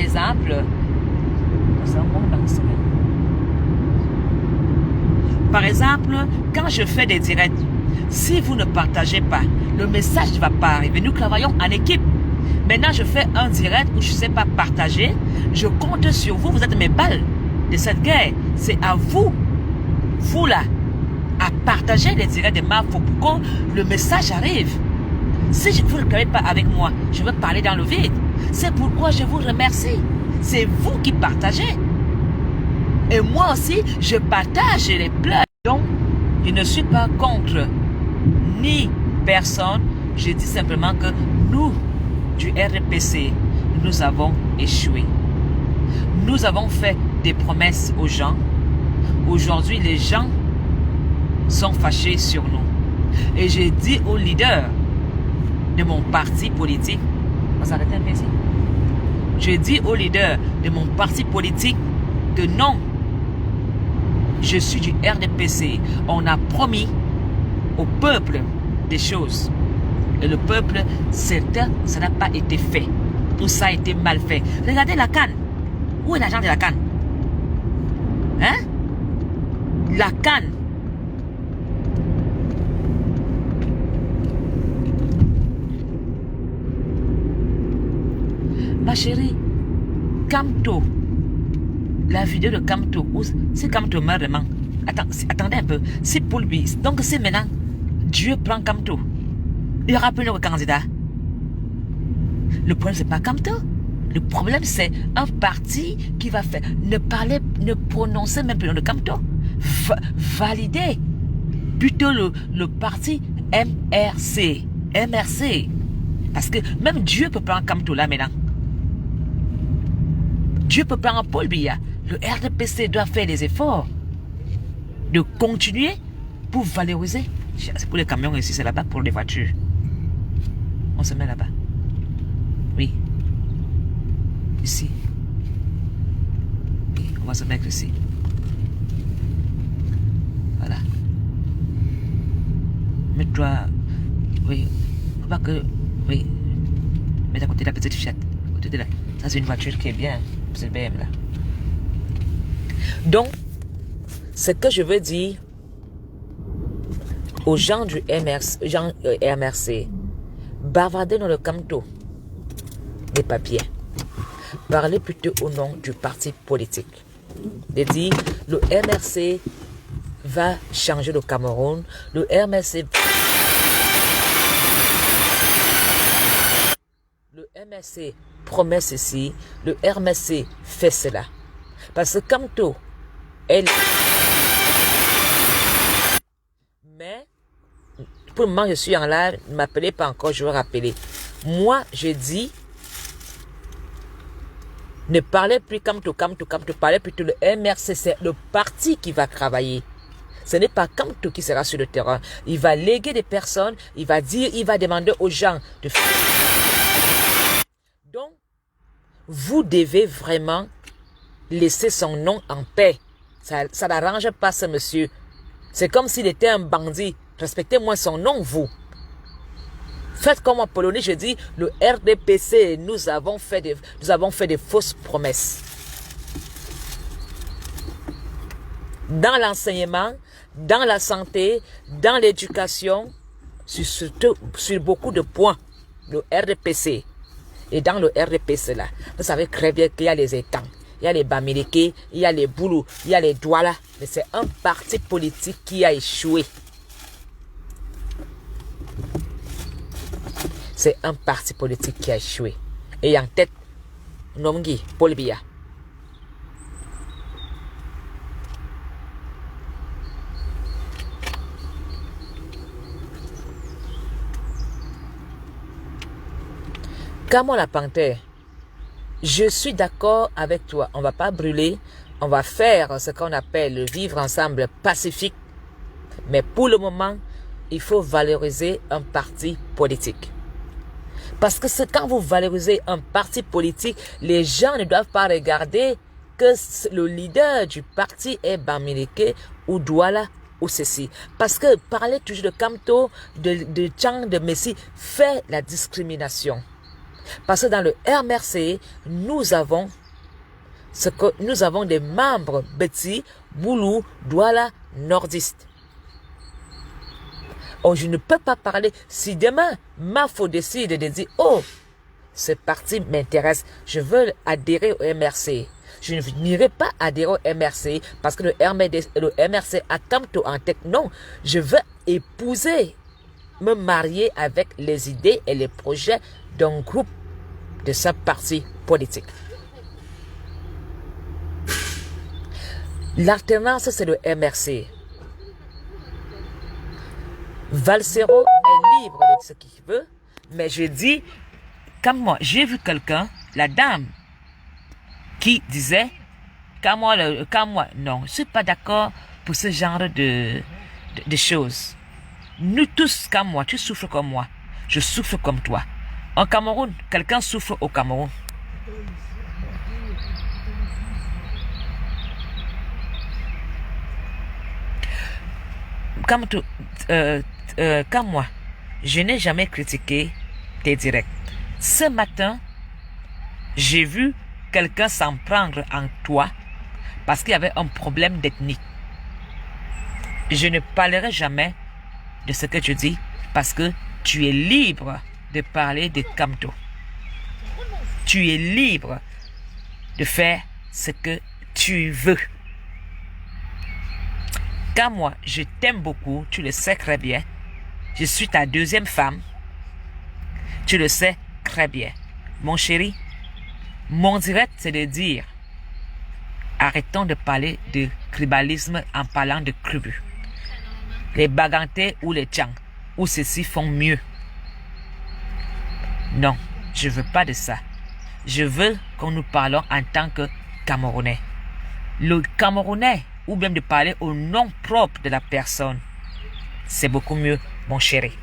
exemple, quand je fais des directs, si vous ne partagez pas, le message ne va pas arriver. Nous travaillons en équipe. Maintenant, je fais un direct où je ne sais pas partager. Je compte sur vous. Vous êtes mes balles de cette guerre. C'est à vous, vous là, à partager les directs de Mafo pour que le message arrive. Si vous ne travaillez pas avec moi, je veux parler dans le vide. C'est pourquoi je vous remercie. C'est vous qui partagez. Et moi aussi, je partage les pleurs. Donc, je ne suis pas contre ni personne. Je dis simplement que nous, du RDPC, nous avons échoué. Nous avons fait des promesses aux gens. Aujourd'hui, les gens sont fâchés sur nous. Et j'ai dit aux leaders de mon parti politique, on s'arrête un peu ici. J'ai dit aux leaders de mon parti politique que non, je suis du RDPC. On a promis au peuple des choses. Et le peuple, certain, ça n'a pas été fait. Tout ça a été mal fait. Regardez la canne. Où est l'argent de la canne? Hein? La canne. Ma chérie, Kamto, la vidéo de Kamto, c'est Kamto meurt vraiment. Attendez un peu. C'est pour lui. Donc c'est maintenant, Dieu prend Kamto. Il y aura plus de candidat. Le problème, c'est pas Kamto. Le problème, c'est un parti qui va faire. Ne prononcer même plus le nom de Kamto. Valider. Plutôt le parti MRC. MRC. Parce que même Dieu peut prendre Kamto là maintenant. Dieu peut prendre Paul Biya. Le RDPC doit faire des efforts de continuer pour valoriser. C'est pour les camions ici, c'est là-bas pour les voitures. On se met là-bas. Oui. Ici. Oui, on va se mettre ici. Voilà. Mets-toi. Oui. Faut pas que. Oui. Mets à côté de la petite Fiat. À côté de là. Ça, c'est une voiture qui est bien. C'est le BM là. Donc, ce que je veux dire aux gens du MRC, bavardez dans le Kamto des papiers. Parlez plutôt au nom du parti politique. De dire, le MRC va changer le Cameroun. Le MRC promet ceci. Le MRC fait cela. Parce que Kamto, elle... pour le moment, je suis en live. Ne m'appelez pas encore, je vais rappeler. Moi, je dis, ne parlez plus Kamto. Parlez plutôt le MRC. C'est le parti qui va travailler. Ce n'est pas Kamto qui sera sur le terrain. Il va léguer des personnes. Il va dire, il va demander aux gens de faire. Donc, vous devez vraiment laisser son nom en paix. Ça n'arrange pas ce monsieur. C'est comme s'il était un bandit. Respectez-moi son nom, vous. Faites comme en Polonais, je dis, le RDPC, nous avons fait des fausses promesses. Dans l'enseignement, dans la santé, dans l'éducation, sur beaucoup de points, le RDPC. Et dans le RDPC là, vous savez très bien qu'il y a les étangs, il y a les Bamileke, il y a les Boulou, il y a les Douala. Mais c'est un parti politique qui a échoué. C'est un parti politique qui a échoué. Et en tête, Nomgi, Paul Biya. Comme la panthère, je suis d'accord avec toi. On ne va pas brûler. On va faire ce qu'on appelle le vivre ensemble pacifique. Mais pour le moment, il faut valoriser un parti politique. Parce que c'est quand vous valorisez un parti politique, les gens ne doivent pas regarder que le leader du parti est Bamileke ou Douala ou ceci. Parce que parler toujours de Kamto, de Tchang, de Messi, fait la discrimination. Parce que dans le RMRC, nous avons des membres Betty, Boulou, Douala, nordistes. Oh, je ne peux pas parler. Si demain, Mafo décide de dire, oh, ce parti m'intéresse, je veux adhérer au MRC. Je n'irai pas adhérer au MRC parce que le MRC a Kamto en tête. Non, je veux épouser, me marier avec les idées et les projets d'un groupe de ce parti politique. L'alternance, c'est le MRC. Valsero est libre de ce qu'il veut, mais je dis, comme moi, j'ai vu quelqu'un, la dame, qui disait, comme moi, non, je ne suis pas d'accord pour ce genre de choses. Nous tous, comme moi, tu souffres comme moi, je souffre comme toi. En Cameroun, quelqu'un souffre au Cameroun. Comme moi, je n'ai jamais critiqué tes directs. Ce matin, j'ai vu quelqu'un s'en prendre en toi parce qu'il y avait un problème d'ethnie. Je ne parlerai jamais de ce que tu dis parce que tu es libre de parler de Kamto. Tu es libre de faire ce que tu veux. Car moi, je t'aime beaucoup, tu le sais très bien. Je suis ta deuxième femme. Tu le sais très bien. Mon chéri, mon direct, c'est de dire, arrêtons de parler de tribalisme en parlant de tribus. Les Bagantais ou les Tchang, ou ceux-ci font mieux. Non, je veux pas de ça. Je veux qu'on nous parlons en tant que Camerounais. Le Camerounais, ou même de parler au nom propre de la personne, c'est beaucoup mieux, mon chéri.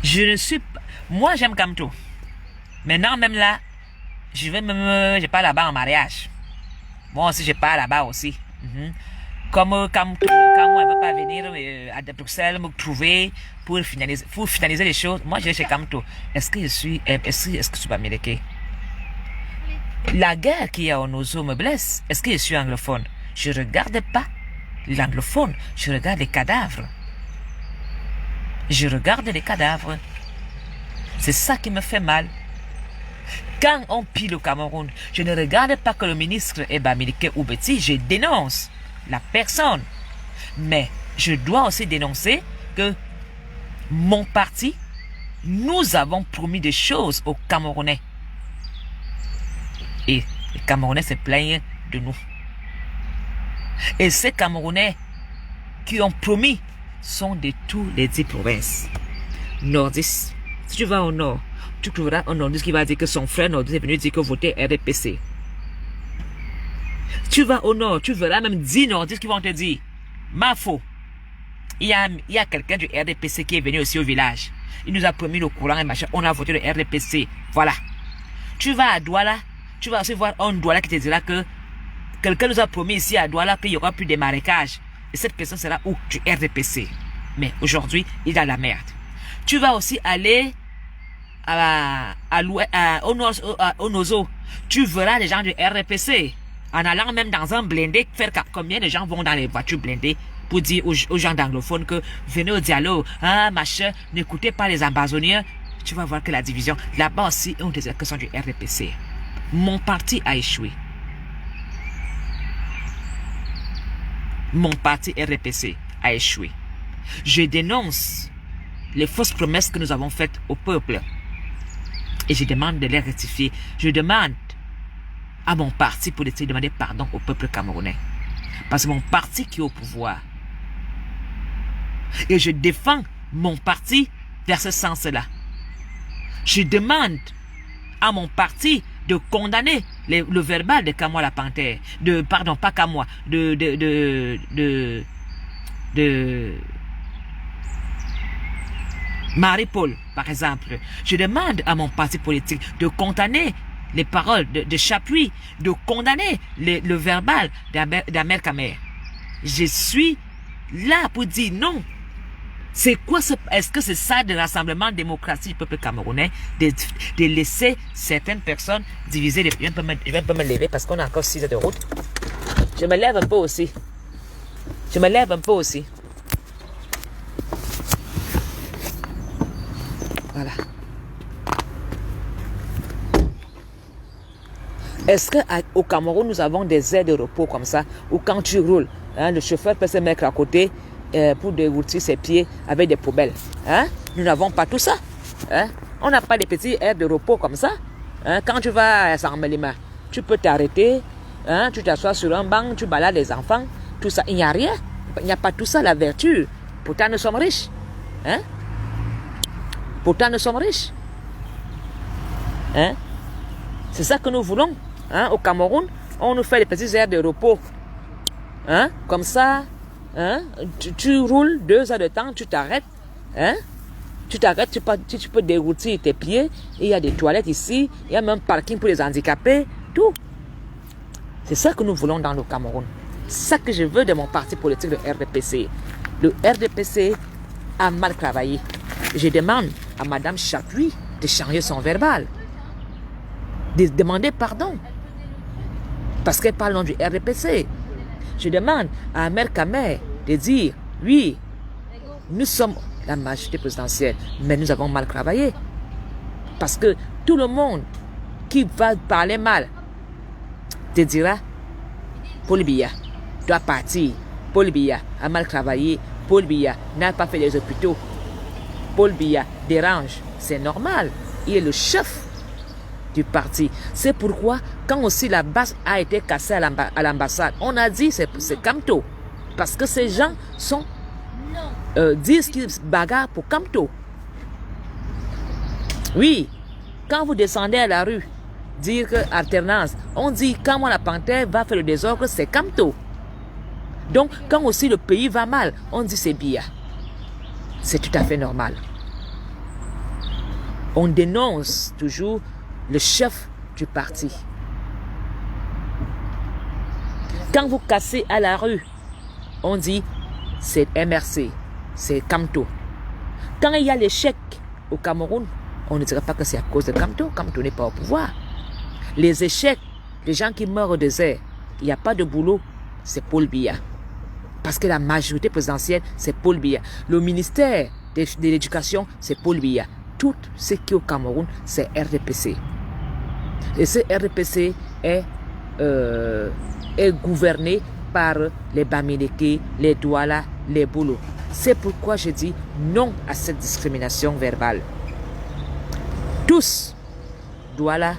Je ne suis pas... Moi, j'aime Kamto. Maintenant, même là, je pars là-bas en mariage. Moi aussi, je pars là-bas aussi. Comme Kamto, quand moi, elle ne veut pas venir à Bruxelles me trouver pour finaliser les choses, moi, je vais chez Kamto. Est-ce que je suis Bamileke? La guerre qu'il y a en Ozo me blesse. Est-ce que je suis anglophone? Je ne regarde pas l'anglophone, je regarde les cadavres. Je regarde les cadavres. C'est ça qui me fait mal. Quand on pille au Cameroun, je ne regarde pas que le ministre est Bamileke ou Betty, je dénonce la personne. Mais je dois aussi dénoncer que Mon parti, nous avons promis des choses aux Camerounais. Et les Camerounais se plaignent de nous. Et ces Camerounais qui ont promis sont de tous les 10 provinces. Nordistes. Si tu vas au nord, tu trouveras un nordiste qui va dire que son frère nordiste est venu dire que voter RDPC. Tu vas au nord, tu verras même 10 nordistes qui vont te dire, ma faux. Il y a quelqu'un du RDPC qui est venu aussi au village. Il nous a promis le courant et machin. On a voté le RDPC. Voilà. Tu vas à Douala, tu vas aussi voir un Douala qui te dira que quelqu'un nous a promis ici à Douala qu'il n'y aura plus de marécages. Et cette personne sera où? Du RDPC. Mais aujourd'hui, il a la merde. Tu vas aussi aller au Nozo. Tu verras les gens du RDPC. En allant même dans un blindé, faire combien de gens vont dans les voitures blindées pour dire aux gens d'anglophones que venez au dialogue, hein, machin, n'écoutez pas les ambazoniens. Tu vas voir que la division, là-bas aussi, on des questions du RDPC. Mon parti a échoué. Mon parti RDPC a échoué. Je dénonce les fausses promesses que nous avons faites au peuple. Et je demande de les rectifier. Je demande à mon parti pour essayer de demander pardon au peuple camerounais. Parce que mon parti qui est au pouvoir. Et je défends mon parti vers ce sens-là. Je demande à mon parti de condamner le verbal de Kamoa la Panthère. Pardon, pas Kamoa. Marie-Paul, par exemple. Je demande à mon parti politique de condamner les paroles de Chapuis, de condamner le verbal d'Amer Kamer. Je suis là pour dire non. C'est quoi est-ce que c'est ça le rassemblement démocratique du peuple camerounais de laisser certaines personnes diviser je vais un peu me lever parce qu'on a encore 6 heures de route. Je me lève un peu aussi. Voilà. Est-ce qu'au Cameroun, nous avons des aires de repos comme ça, où quand tu roules, hein, le chauffeur peut se mettre à côté pour déroutir ses pieds avec des poubelles. Hein? Nous n'avons pas tout ça. Hein? On n'a pas des petits aires de repos comme ça. Hein? Quand tu vas à Saint-Melima, tu peux t'arrêter, hein? Tu t'assois sur un banc, tu balades les enfants, tout ça. Il n'y a rien. Il n'y a pas tout ça, la vertu. Pourtant, nous sommes riches. Hein? Pourtant, nous sommes riches. Hein? C'est ça que nous voulons. Hein? Au Cameroun, on nous fait des petites aires de repos. Hein? Comme ça, hein? Tu roules 2 heures de temps, tu t'arrêtes. Hein? Tu t'arrêtes, tu peux déroutir tes pieds. Il y a des toilettes ici. Il y a même un parking pour les handicapés. Tout. C'est ça que nous voulons dans le Cameroun. C'est ça que je veux de mon parti politique, le RDPC. Le RDPC a mal travaillé. Je demande à Madame Chapuis de changer son verbal. De demander pardon. Parce qu'elle parle au nom du RDPC. Je demande à Amer Kamer de dire, oui, nous sommes la majorité présidentielle, mais nous avons mal travaillé. Parce que tout le monde qui va parler mal te dira, Paul Biya doit partir. Paul Biya a mal travaillé. Paul Biya n'a pas fait les hôpitaux. Paul Biya dérange. C'est normal. Il est le chef du parti. C'est pourquoi, quand aussi la base a été cassée à l'ambassade, on a dit c'est Kamto. Parce que ces gens disent qu'ils se bagarrent pour Kamto. Oui, quand vous descendez à la rue, dire que alternance, on dit quand moi la panthère va faire le désordre, c'est Kamto. Donc, quand aussi le pays va mal, on dit c'est Biya. C'est tout à fait normal. On dénonce toujours le chef du parti. Quand vous cassez à la rue, on dit c'est MRC, c'est Kamto. Quand il y a l'échec au Cameroun, on ne dirait pas que c'est à cause de Kamto. Kamto n'est pas au pouvoir. Les échecs, les gens qui meurent au désert, il n'y a pas de boulot, c'est Paul Biya. Parce que la majorité présidentielle, c'est Paul Biya. Le ministère de l'éducation, c'est Paul Biya. Tout ce qui est au Cameroun, c'est RDPC. Et ce RDPC est gouverné par les Bamileke, les Douala, les Boulos. C'est pourquoi je dis non à cette discrimination verbale. Tous, Douala,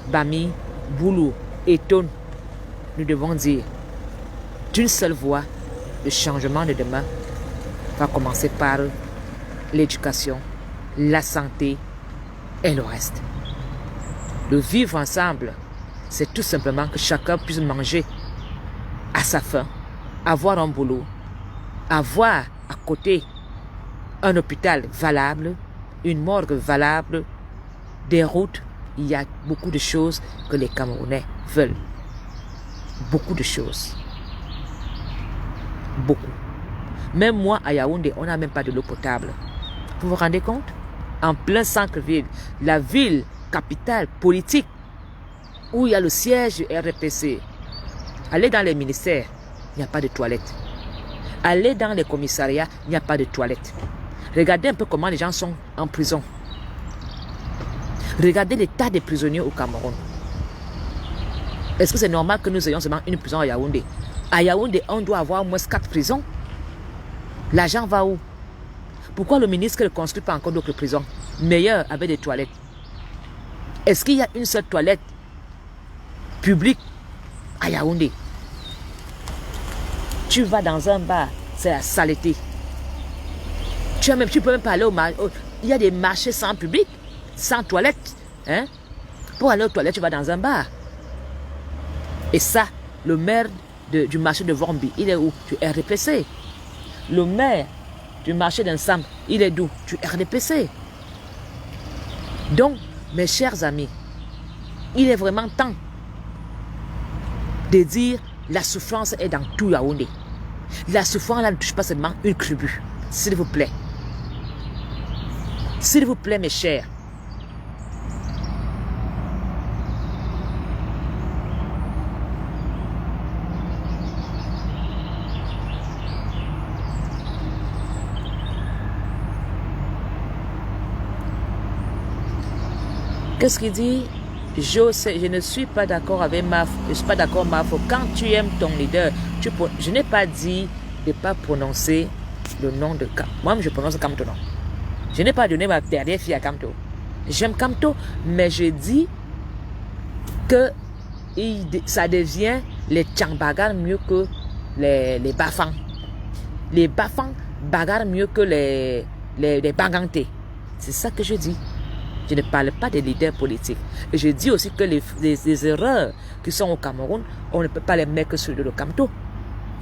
Bami, Boulou et Ton, nous devons dire d'une seule voix, le changement de demain va commencer par l'éducation, la santé et le reste. Le vivre ensemble, c'est tout simplement que chacun puisse manger à sa faim, avoir un boulot, avoir à côté un hôpital valable, une morgue valable, des routes. Il y a beaucoup de choses que les Camerounais veulent. Beaucoup de choses. Beaucoup. Même moi, à Yaoundé, on n'a même pas de l'eau potable. Vous vous rendez compte? En plein centre-ville, la ville capitale politique, où il y a le siège du RDPC. Allez dans les ministères, il n'y a pas de toilettes. Allez dans les commissariats, il n'y a pas de toilettes. Regardez un peu comment les gens sont en prison. Regardez l'état des prisonniers au Cameroun. Est-ce que c'est normal que nous ayons seulement une prison à Yaoundé? À Yaoundé, on doit avoir au moins 4 prisons. L'argent va où? Pourquoi le ministre ne construit pas encore d'autres prisons meilleures avec des toilettes? Est-ce qu'il y a une seule toilette publique à Yaoundé? Tu vas dans un bar, c'est la saleté. Tu peux même pas aller au marché. Il y a des marchés sans public, sans toilette. Hein? Pour aller aux toilettes, tu vas dans un bar. Et ça, le maire du marché de Vormbi, il est où? Du RDPC. Le maire du marché d'Ensemble, il est d'où? Du RDPC. Donc, mes chers amis, il est vraiment temps de dire la souffrance est dans tout Yaoundé. La souffrance là ne touche pas seulement une tribu. S'il vous plaît. S'il vous plaît, mes chers. Qu'est-ce qu'il dit? Je ne suis pas d'accord avec Mafo. Je ne suis pas d'accord, Mafo. Quand tu aimes ton leader, je n'ai pas dit de ne pas prononcer le nom de Kamto. Moi, je prononce Kamto, non. Je n'ai pas donné ma dernière fille à Kamto. J'aime Kamto, mais je dis que ça devient les Tchangbagar mieux que les Bafang. Les Bafang bagarrent mieux que les Baganté. C'est ça que je dis. Je ne parle pas des leaders politiques. Et je dis aussi que les erreurs qui sont au Cameroun, on ne peut pas les mettre que sur le Kamto.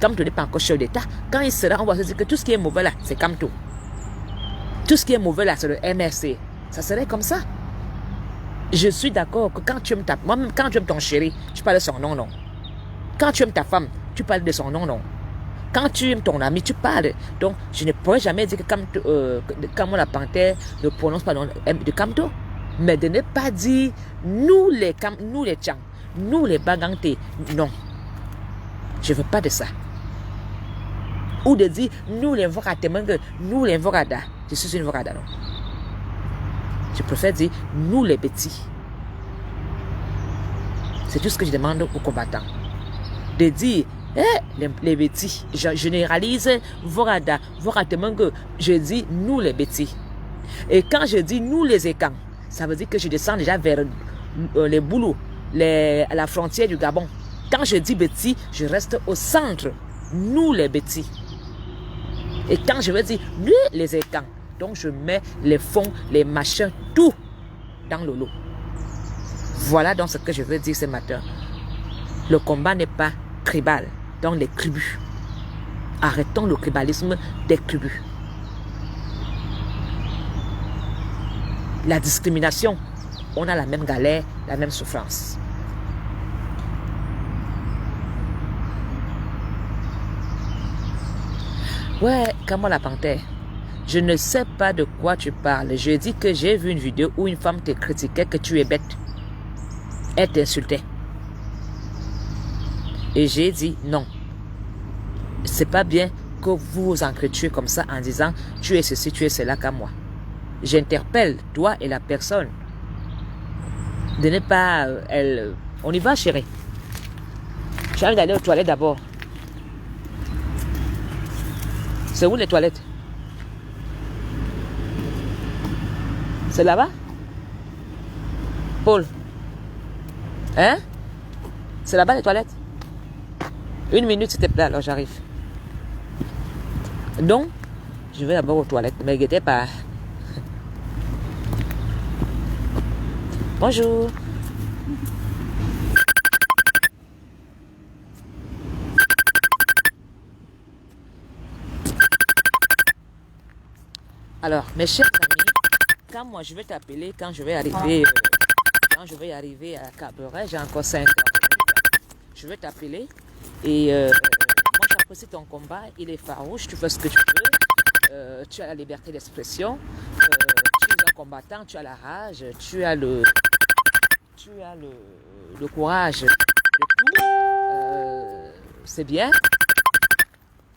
Kamto n'est pas encore chef d'État. Quand il sera, on va se dire que tout ce qui est mauvais là, c'est Kamto. Tout ce qui est mauvais là, c'est le MRC. Ça serait comme ça. Je suis d'accord que quand tu aimes moi-même, quand tu aimes ton chéri, tu parles de son nom, non. Quand tu aimes ta femme, tu parles de son nom, non. Quand tu aimes ton ami, tu parles. Donc, je ne pourrais jamais dire que Kamon la Panthère ne prononce pas le nom de Kamto. Mais de ne pas dire nous les Tchang, nous les Baganté. Non. Je ne veux pas de ça. Ou de dire nous les Voratemangue, nous les Vorada. Je suis une Vorada, non. Je préfère dire nous les petits. C'est tout ce que je demande aux combattants. De dire les petits. Je généralise Vorada, Voratemangue. Je dis nous les petits. Et quand je dis nous les écans, ça veut dire que je descends déjà vers les boulots, à la frontière du Gabon. Quand je dis petits, je reste au centre. Nous les petits. Et quand je veux dire nous les écans, donc je mets les fonds, les machins, tout dans le lot. Voilà donc ce que je veux dire ce matin. Le combat n'est pas tribal, donc les tribus. Arrêtons le tribalisme des tribus. La discrimination, on a la même galère, la même souffrance. Ouais, Kamon la Panthère, je ne sais pas de quoi tu parles. Je dis que j'ai vu une vidéo où une femme te critiquait que tu es bête. Elle t'insultait. Et j'ai dit non. C'est pas bien que vous vous entretuez comme ça en disant tu es ceci, tu es cela qu'à moi. J'interpelle toi et la personne. De ne pas... on y va, chérie. J'ai envie d'aller aux toilettes d'abord. C'est où les toilettes? C'est là-bas? Paul? Hein? C'est là-bas les toilettes? 1 minute s'il te plaît, alors j'arrive. Donc, je vais d'abord aux toilettes. Ne m'inquiétez pas. Bonjour. Alors, mes chers amis, quand moi je vais t'appeler, quand je vais arriver à Cabaret, j'ai encore 5 heures. Je vais t'appeler et moi j'apprécie ton combat, il est farouche, tu fais ce que tu veux, tu as la liberté d'expression, tu es un combattant, tu as la rage, tu as le courage de tout, c'est bien.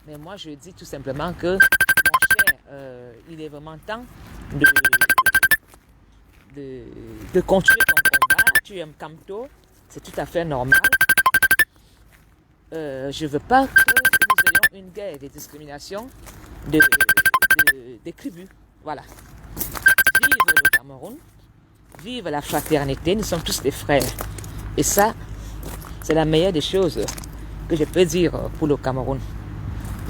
Mais moi je dis tout simplement que, mon cher, il est vraiment temps de continuer ton combat. Tu aimes Camto, c'est tout à fait normal. Je ne veux pas que nous ayons une guerre de discrimination, de tribus. Voilà. Vive le Cameroun, vive la fraternité, nous sommes tous des frères. Et ça, c'est la meilleure des choses que je peux dire pour le Cameroun.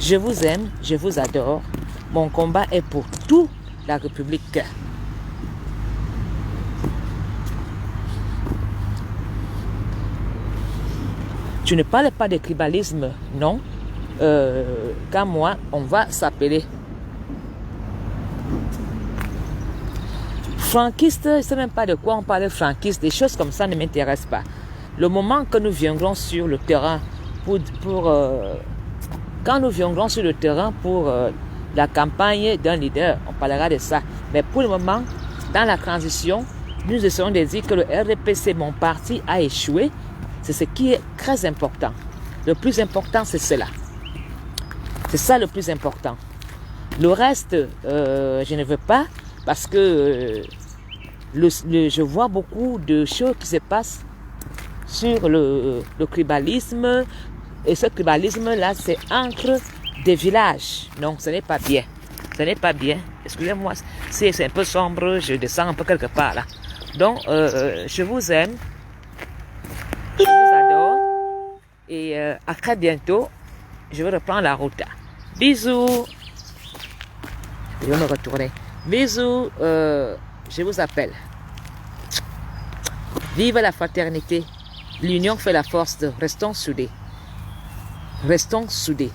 Je vous aime, je vous adore. Mon combat est pour toute la République. Tu ne parles pas de tribalisme, non. Quand moi, on va s'appeler franquiste, je ne sais même pas de quoi on parle franquiste, des choses comme ça ne m'intéressent pas. Le moment que nous viendrons sur le terrain quand nous viendrons sur le terrain pour la campagne d'un leader, on parlera de ça. Mais pour le moment, dans la transition, nous essayons de dire que le RDPC, mon parti, a échoué. C'est ce qui est très important. Le plus important, c'est cela. C'est ça le plus important. Le reste, je ne veux pas parce que je vois beaucoup de choses qui se passent sur le tribalisme. Et ce tribalisme-là, c'est entre des villages. Donc, ce n'est pas bien. Ce n'est pas bien. Excusez-moi, si c'est un peu sombre, je descends un peu quelque part là. Donc, je vous aime. Je vous adore. Et à très bientôt. Je vais reprendre la route. Bisous. Je vais me retourner. Bisous. Je vous appelle. Vive la fraternité. L'union fait la force. Restons soudés. Restons soudés.